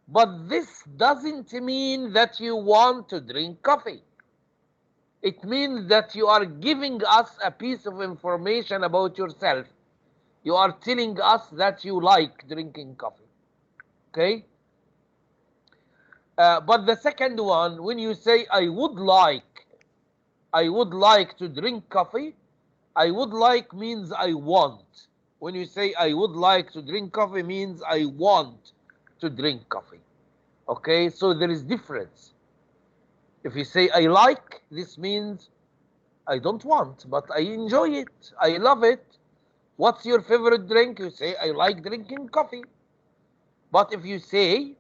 But this doesn't mean that you want to drink coffee. It means that you are giving us a piece of information about yourself. You are telling us that you like drinking coffee. Okay? But the second one, when you say I would like to drink coffee, I would like means I want. When you say I would like to drink coffee means I want to drink coffee. Okay, so there is difference. If you say I like, this means I don't want, but I enjoy it. I love it. What's your favorite drink? You say I like drinking coffee. But if you say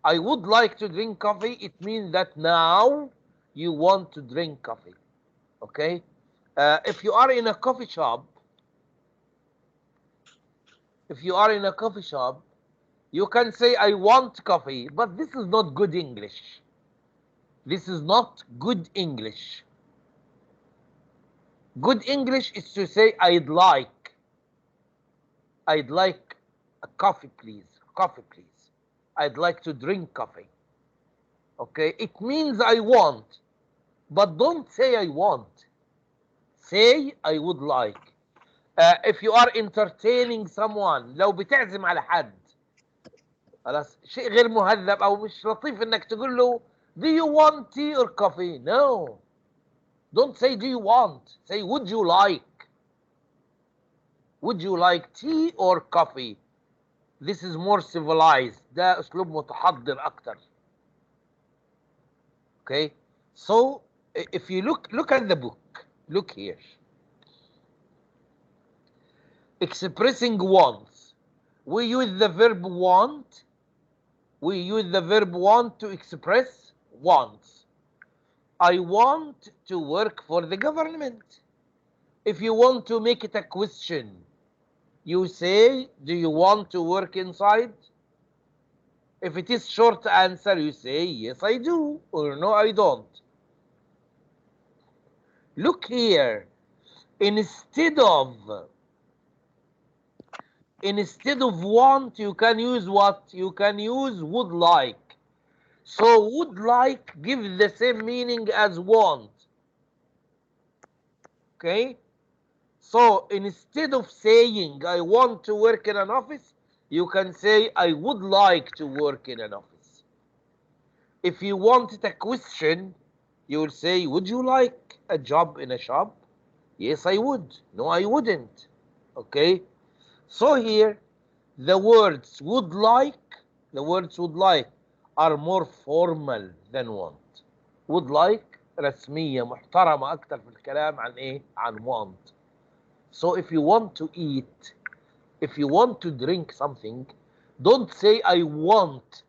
I would like to drink coffee, it means that now you want to drink coffee. Okay? If you are in a coffee shop, you can say I want coffee, but this is not good English. This is not good English. Good English is to say I'd like a coffee, please. Coffee, please. I'd like to drink coffee. Okay? It means I want, but don't say I want. Say I would like. If you are entertaining someone, لو بتعزم على حد، خلاص شيء غير مهذب او مش لطيف انك تقول له do you want tea or coffee? No. Don't say do you want. Say would you like. Would you like tea or coffee? This is more civilized. ده اسلوب متحضر اكتر. Okay? So if you look at the book, look here. Expressing wants. We use the verb want. We use the verb want to express wants. I want to work for the government. If you want to make it a question, you say, do you want to work inside? If it is short answer, you say, yes, I do, or no, I don't. Look here. Instead of want, you can use what? You can use would like. So would like gives the same meaning as want. Okay? So instead of saying I want to work in an office, you can say I would like to work in an office. If you wanted a question, you will say, would you like a job in a shop? Yes, I would. No, I wouldn't. Okay? So here, the words would like are more formal than want. Would like رسمية محترمة أكتر في الكلام عن إيه؟ عن want. So if you want to eat, if you want to drink something, don't say I want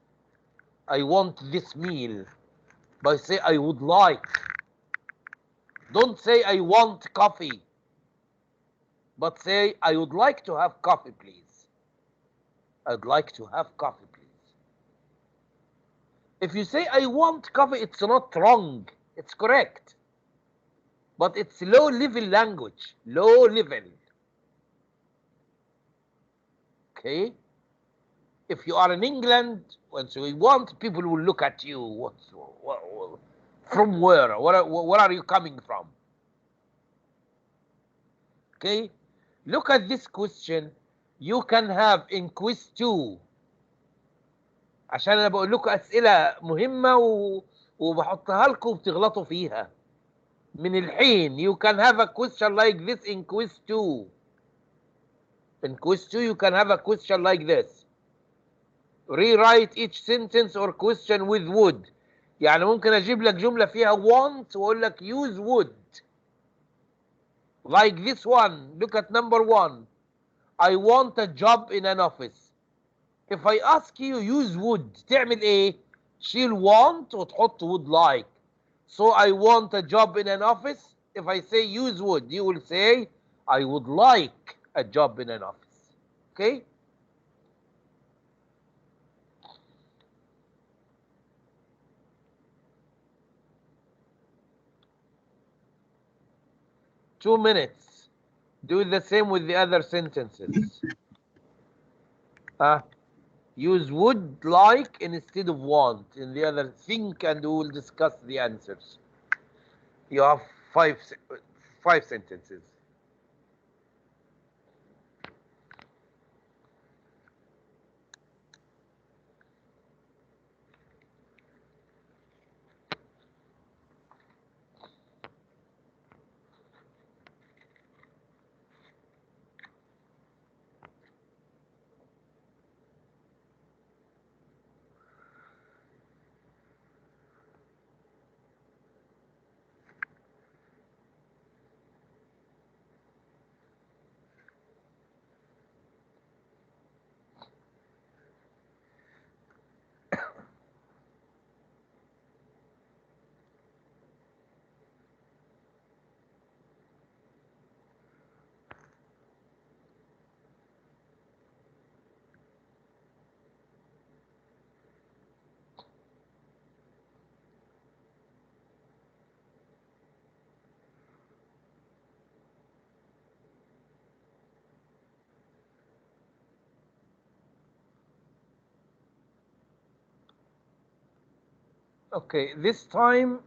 this meal, but say I would like. Don't say I want coffee, but say I would like to have coffee, please. I'd like to have coffee, please. If you say I want coffee, it's not wrong. It's correct. But it's low level language. Low level. Okay? If you are in England, once you want, people will look at you. From where? Where are you coming from? Okay? Look at this question. You can have in quiz 2. عشان انا بقول لكم اسئله مهمه وبحطها لكم وبتغلطوا فيها من الحين. You can have a question like this in quiz 2. In quiz 2 you can have a question like this. Rewrite each sentence or question with would. يعني ممكن اجيب لك جملة فيها want واقول لك use would. Like this one. Look at number 1. I want a job in an office. If I ask you use would تعمل ايه؟ شيل want وتحط would like. So I want a job in an office. If I say use would, you will say I would like a job in an office. Okay? Two minutes. Do the same with the other sentences. Use would like instead of want in the other. Think and we will discuss the answers. You have five sentences. Okay, this time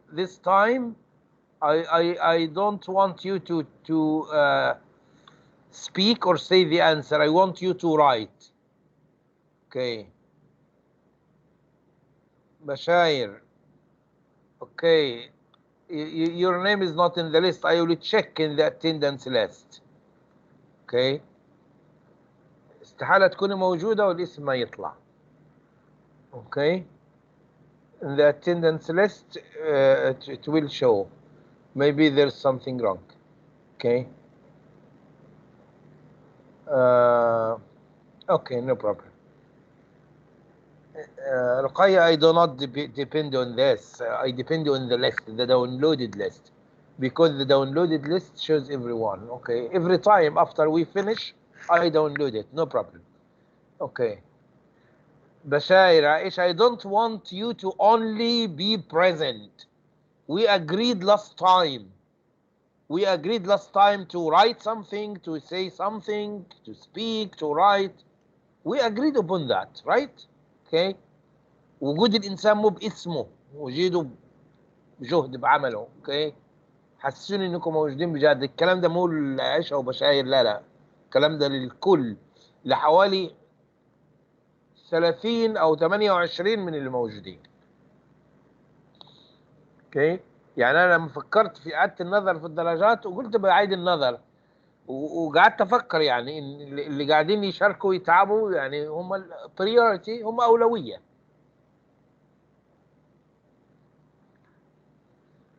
I don't want you to speak or say the answer. I want you to write. Okay. Bashair. Okay. Your name is not in the list. I will check in the attendance list. Okay. استحالة تكوني موجودة والاسم ما يطلع. Okay. In the attendance list, it will show. Maybe there's something wrong. Okay. Okay, no problem. Ruqayya, I do not depend on this. I depend on the list, the downloaded list, because the downloaded list shows everyone. Okay. Every time after we finish, I download it. No problem. Okay. Bashair, Aish, I don't want you to only be present. We agreed last time. We agreed last time to write something, to say something, to speak, to write. We agreed upon that, right? Okay. وجود الإنسان مو باسمه، وجوده بجهد بعمله. اوكي. حسسوني انكم موجودين بجد. الكلام ده مو لعيشة وبشاير، لا لا. الكلام ده للكل، لحوالي 30 أو 28 من اللي موجودين. اوكي. يعني انا لما فكرت في اعاده النظر في الدرجات وقلت بعيد النظر، وقعدت افكر يعني ان اللي قاعدين يشاركوا يتعبوا يعني هم البريورتي، هم اولويه.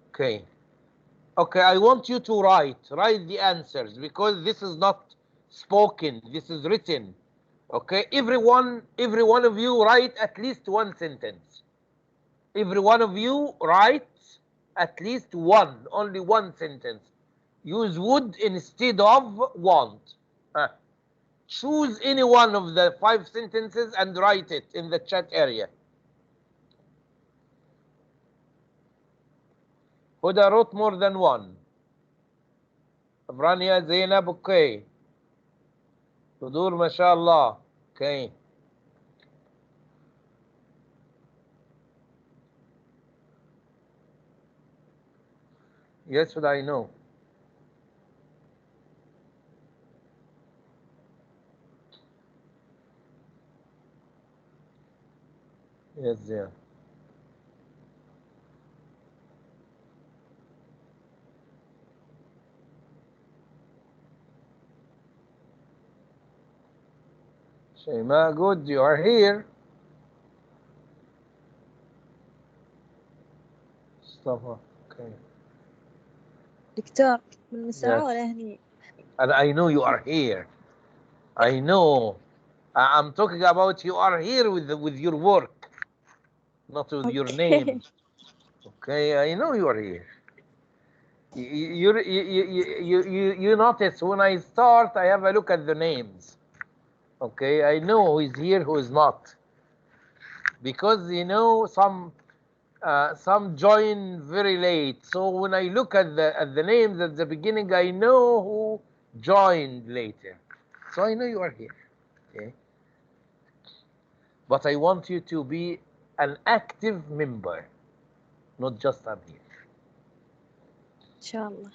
اوكي. Okay, I want you to write the answers, because this is not spoken, this is written. Okay, every one of you write at least one sentence. Every one of you writes at least only one sentence. Use would instead of want. Choose any one of the 5 sentences and write it in the chat area. Huda wrote more than one. Rania, Zainab, okay. Sudur, mashallah. Okay. Yes, Huda, I know. Yes, yeah. Shema, good, you are here. Mustafa, okay. دكتور بالمساعة Yes. ولا هني؟ And I know you are here. I know. I'm talking about you are here with your work, not with your name. Okay, I know you are here. You notice when I start, I have a look at the names. Okay, I know who is here, who is not, because you know some join very late. So when I look at the names at the beginning, I know who joined later. So I know you are here. Okay, but I want you to be an active member, not just I'm here. إن شاء الله.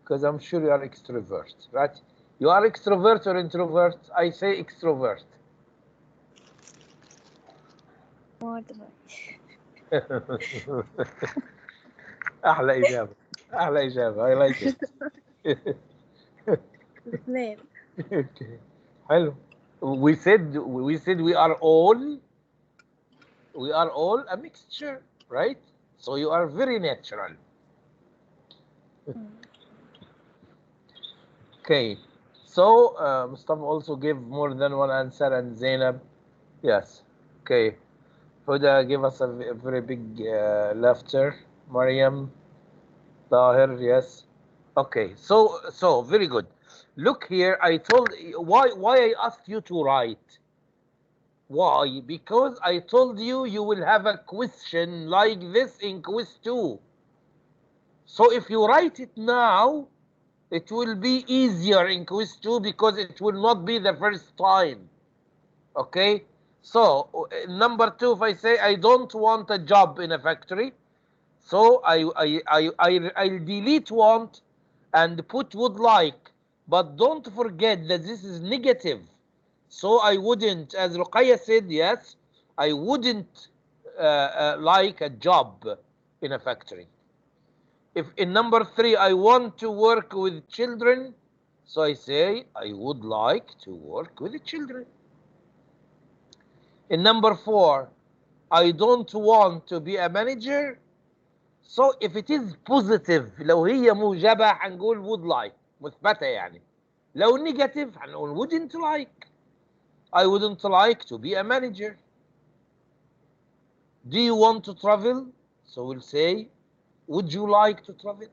Because I'm sure you are extrovert, right? You are extrovert or introvert? I say extrovert. ما أدري. أحلى إجابة. أحلى إجابة. I like it. الاثنين. Okay. حلو. We said we are all a mixture, right? So you are very natural. Okay. So Mustafa also gave more than one answer, and Zainab, yes. Okay. Huda gave us a very big laughter. Mariam, Tahir, yes. Okay. So very good. Look here. I told why I asked you to write. Why? Because I told you you will have a question like this in quiz 2. So if you write it now, it will be easier in quiz 2 because it will not be the first time. Okay? So number 2, if I say I don't want a job in a factory, so I'll delete want and put would like. But don't forget that this is negative. So I wouldn't, as Ruqayya said, yes, I wouldn't like a job in a factory. If in number 3 I want to work with children, so I say I would like to work with the children. In number 4, I don't want to be a manager. So if it is positive, لو هي موجبة هنقول would like مثبتة يعني. لو negative هنقول wouldn't like. I wouldn't like to be a manager. Do you want to travel? So we'll say, would you like to travel?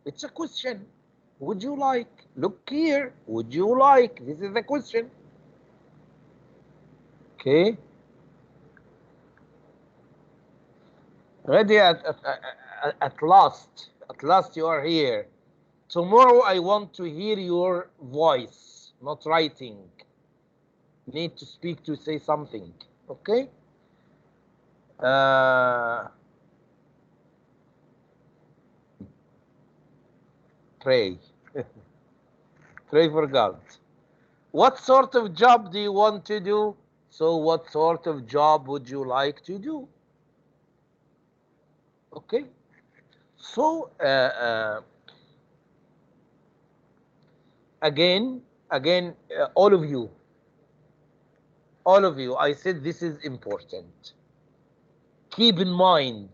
It's a question. Would you like? Look here. Would you like? This is the question. Okay. Ready at last. At last you are here. Tomorrow I want to hear your voice, not writing. You need to speak to say something. Okay? Pray. Pray for God. What sort of job do you want to do? So what sort of job would you like to do? Okay. So again, all of you, I said this is important. Keep in mind,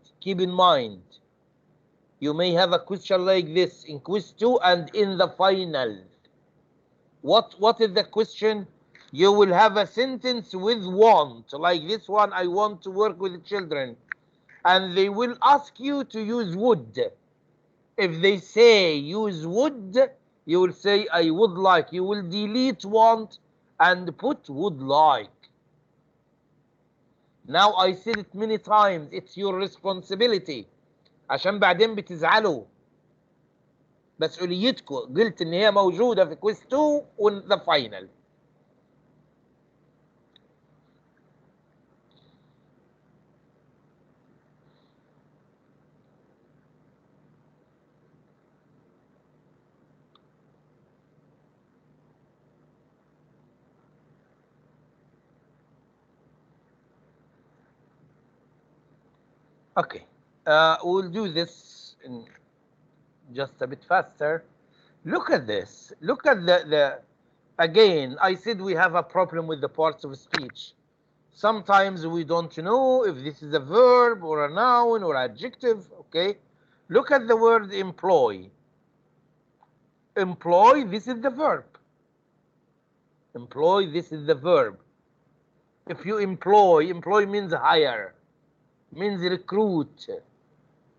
you may have a question like this in quiz 2 and in the final. What is the question? You will have a sentence with want, like this one, I want to work with children. And they will ask you to use would. If they say use would, you will say I would like. You will delete want and put would like. Now I said it many times, it's your responsibility. عشان بعدين بتزعلوا. مسؤوليتكم. قلت ان هي موجودة في quiz 2 on the final. Okay, we'll do this in just a bit faster. Look at this. Look at Again, I said we have a problem with the parts of speech. Sometimes we don't know if this is a verb or a noun or adjective, okay? Look at the word employ. Employ, this is the verb. Employ, this is the verb. If you employ means hire, means recruit,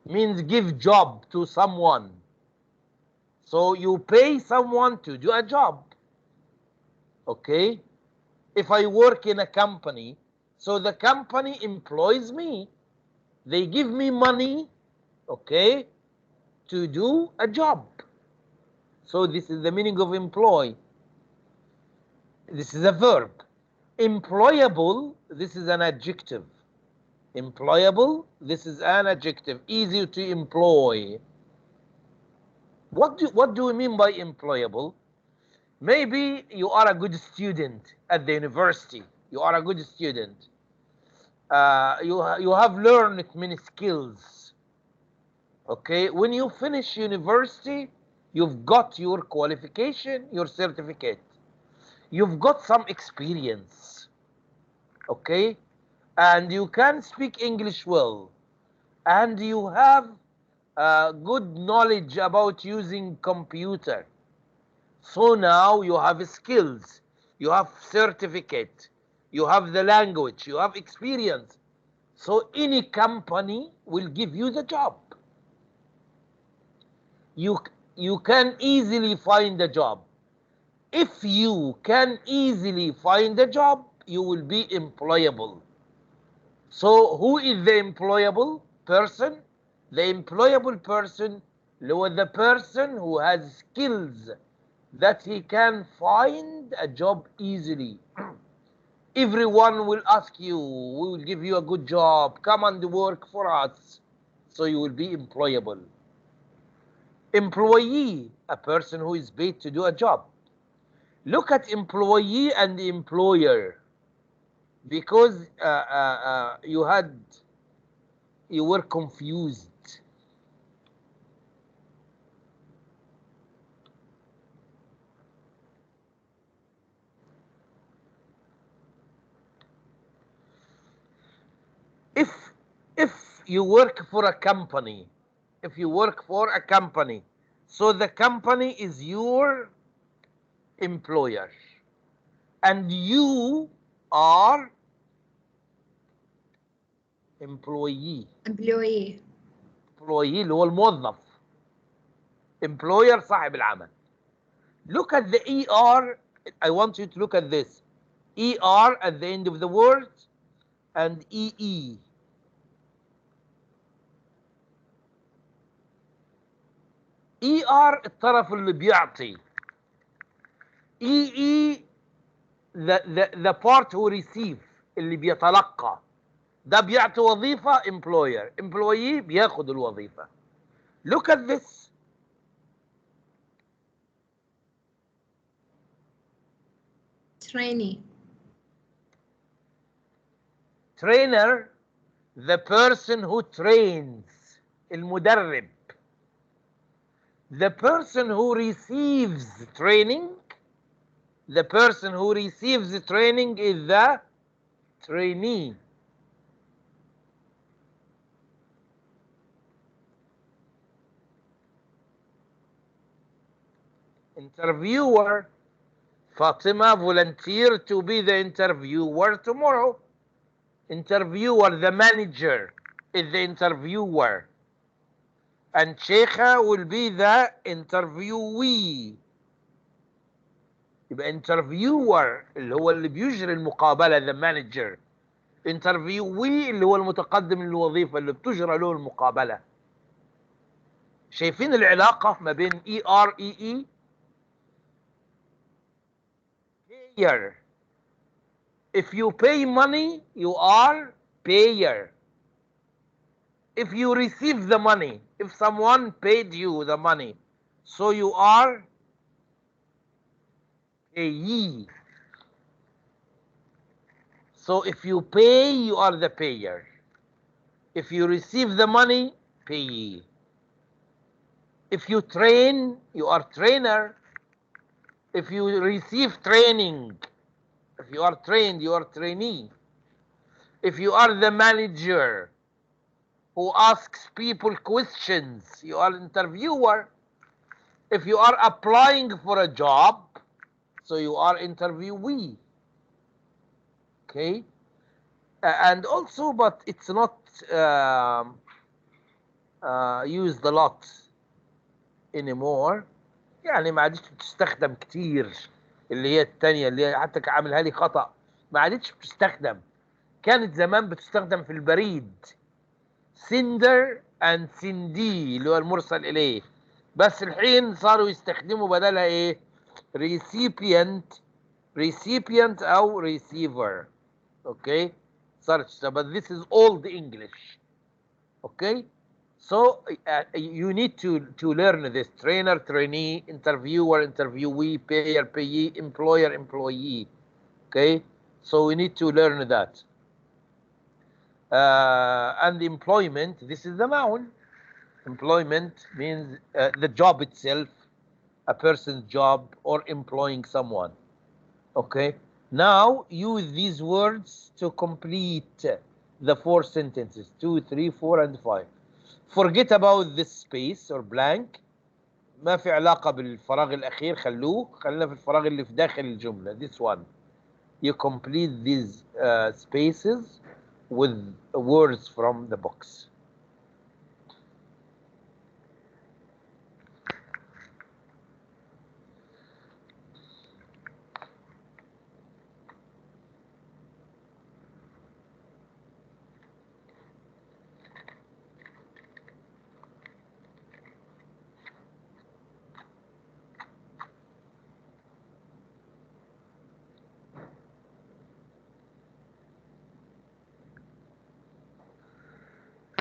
means give job to someone. So you pay someone to do a job, okay? If I work in a company, so the company employs me. They give me money, okay, to do a job. So this is the meaning of employ. This is a verb. Employable, this is an adjective. Employable, this is an adjective. Easy to employ. What do we mean by employable? Maybe you are a good student at the university. You are a good student. You have learned many skills. Okay, when you finish university, you've got your qualification, your certificate. You've got some experience. Okay, and you can speak English well, and you have good knowledge about using computer. So now you have skills, you have certificate, you have the language, you have experience. So any company will give you the job. You can easily find a job. If you can easily find a job, you will be employable. So who is the employable person? The employable person was the person who has skills that he can find a job easily. Everyone will ask you, we will give you a good job, come and work for us. So you will be employable. Employee, a person who is paid to do a job. Look at employee and employer, because you were confused. If you work for a company, so the company is your employer, and you are employee. employee اللي هو الموظف. Employer صاحب العمل. Look at the ER. I want you to look at this. ER at the end of the word and EE. ER الطرف اللي بيعطي. EE the part who receive اللي بيتلقى. ده بيعطي وظيفة employer. Employee بياخد الوظيفة. Look at this. trainee Trainer, the person who trains, المدرب. The person who receives training, is the trainee. Interviewer, Fatima volunteered to be the interviewer tomorrow. Interviewer, the manager, is the interviewer. And Sheikha will be the interviewee. يبقى interviewer اللي هو اللي بيجري المقابلة the manager. interviewee اللي هو المتقدم للوظيفة اللي بتجرى له المقابلة. شايفين العلاقة ما بين EREE؟ payer. If you pay money, you are payer. If you receive the money, if someone paid you the money, so you are payee. So if you pay, you are the payer. If you receive the money, payee. If you train, you are trainer. If you receive training, if you are trained, you are trainee. If you are the manager who asks people questions, you are interviewer. If you are applying for a job, so you are interviewee. Okay? And also, but it's not used a lot anymore. يعني ما عادش بتستخدم كتير، اللي هي التانية اللي هي حتى عاملها لي خطأ، ما عادتش بتستخدم. كانت زمان بتستخدم في البريد sender and sendee اللي هو المرسل إليه، بس الحين صاروا يستخدموا بدلها إيه؟ recipient أو receiver. Okay? صارت but this is old English. Okay? So you need to learn this: trainer, trainee, interviewer, interviewee, payer, payee, employer, employee. Okay, so we need to learn that. And employment, this is the noun. Employment means the job itself, a person's job, or employing someone. Okay, now use these words to complete the 4 sentences: 2, 3, 4, and 5. Forget about this space or blank. ما في علاقة بالفراغ الأخير، خلينا في الفراغ اللي في داخل الجملة. This one. You complete these spaces with words from the box.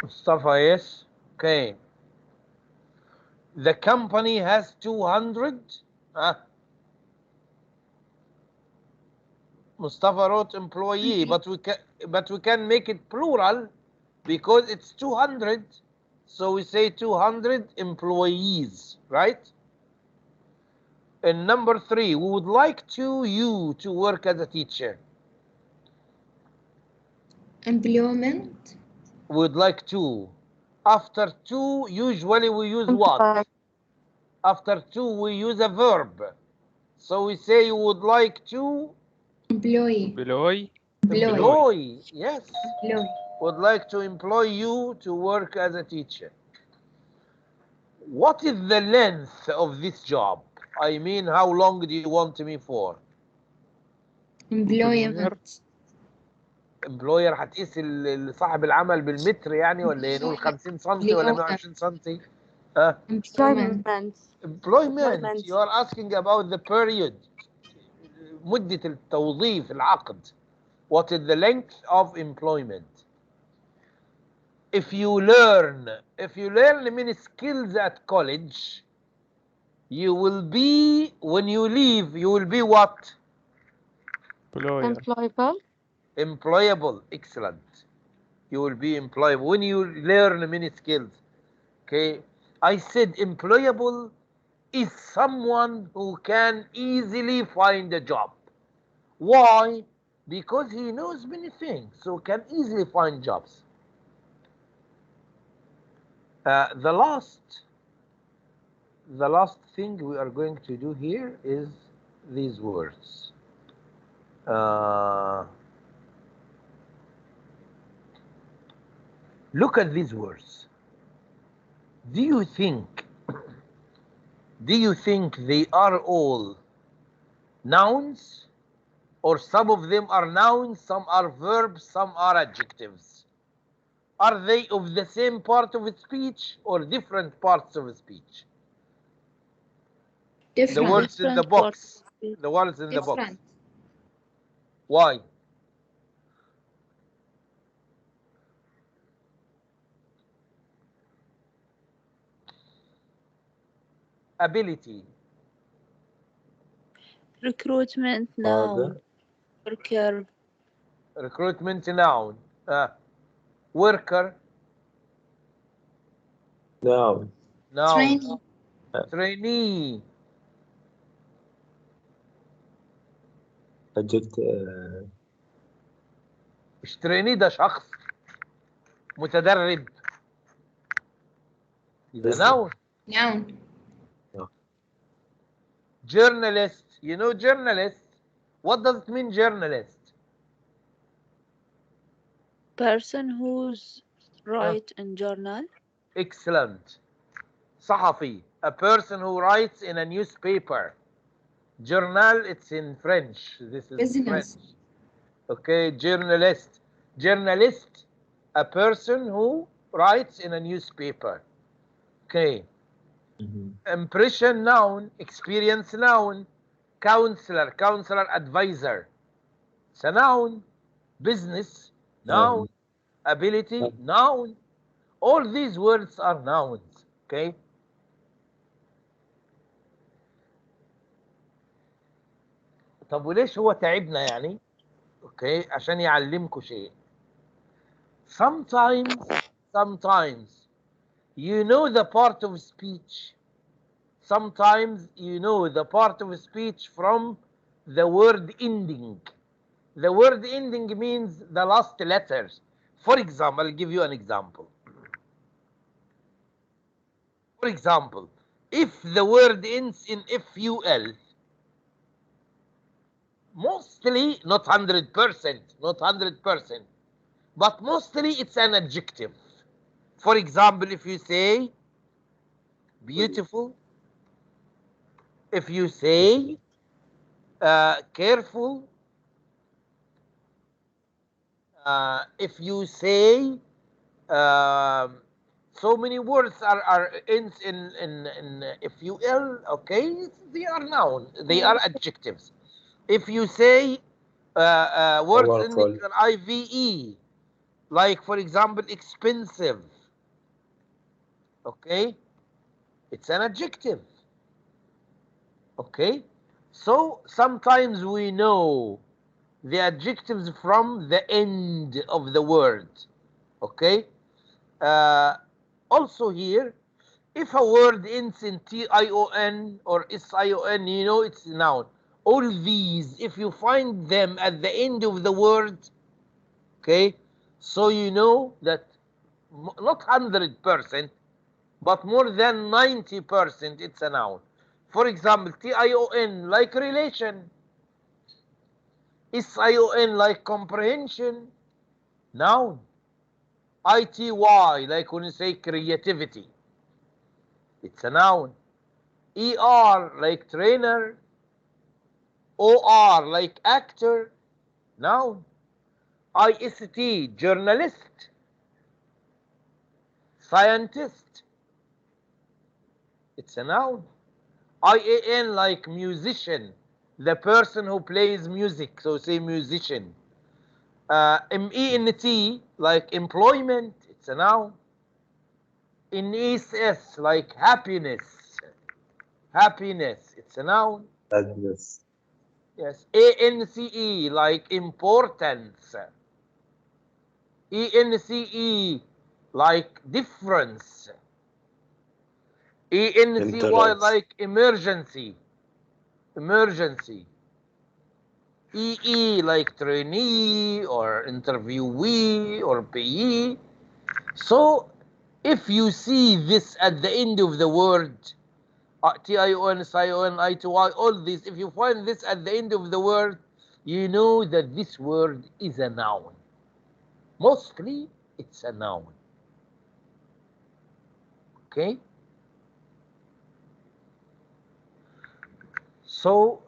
Mustafa, yes? Okay. The company has 200. Mustafa wrote employee, but we can make it plural because it's 200. So we say 200 employees, right? And number 3, we would like you to work as a teacher. Employment. We would like to. After 2, usually we use what? After 2, we use a verb. So we say you would like to. Employee. Employ. Yes. Employee. Would like to employ you to work as a teacher. What is the length of this job? I mean, how long do you want me for? Employment. Employer هتقيس صاحب العمل بالمتر يعني، ولا ايه؟ نقول 50 سم ولا 120 سم؟ Employment. You are asking about the period. مدة التوظيف، العقد. What is the length of employment? If you learn many skills at college, you will be, when you leave, you will be what? Employable. Excellent. You will be employable when you learn many skills. Okay, I said employable is someone who can easily find a job. Why? Because he knows many things, so can easily find jobs. The last thing we are going to do here is these words. Look at these words. Do you think they are all nouns, or some of them are nouns, some are verbs, some are adjectives? Are they of the same part of speech or different parts of speech? Different. The words in the box. The words in the box. Why? Ability. Recruitment noun. Worker. Recruitment noun. Worker. Noun. Noun. Trainee. Trainee. adject مش trainee ده شخص متدرب يبقى noun. Noun. Journalist, you know journalist. What does it mean journalist? Person who's write in journal. Excellent. صحفي, a person who writes in a newspaper. Journal, it's in French. This is Business. French. Okay, journalist. Journalist, a person who writes in a newspaper. Okay. Impression, noun. Experience, noun. Counselor, counselor, advisor. It's a noun. Business, noun. Ability, noun. All these words are nouns. Okay. طب وليش هو تعبنا يعني؟ اوكي عشان يعلمكم شيء. Sometimes you know the part of speech. Sometimes you know the part of speech from the word ending. The word ending means the last letters. For example, I'll give you an example. For example, if the word ends in FUL, mostly, not 100%, not 100%, but mostly it's an adjective. For example, if you say beautiful, if you say careful, if you say so many words are ends in FUL, okay, they are noun, they are adjectives. If you say words ending in IVE, like for example expensive, okay, it's an adjective. Okay, so sometimes we know the adjectives from the end of the word. Okay, also here, if a word ends in TION or SION, you know it's a noun. All these, if you find them at the end of the word, okay, so you know that not 100%, but more than 90% it's a noun. For example, TION like relation, SION like comprehension, noun. ITY like when you say creativity, it's a noun. ER like trainer, OR like actor, noun. IST journalist, scientist, it's a noun. IAN like musician, the person who plays music, so say musician. MENT like employment, it's a noun. NESS like happiness, happiness, it's a noun. sadness. Yes. ANCE like importance. ENCE like difference. ENCY like emergency, emergency. EE like trainee or interviewee or payee. So if you see this at the end of the word, TION, SION, ITY, all this, if you find this at the end of the word, you know that this word is a noun. Mostly it's a noun. Okay? So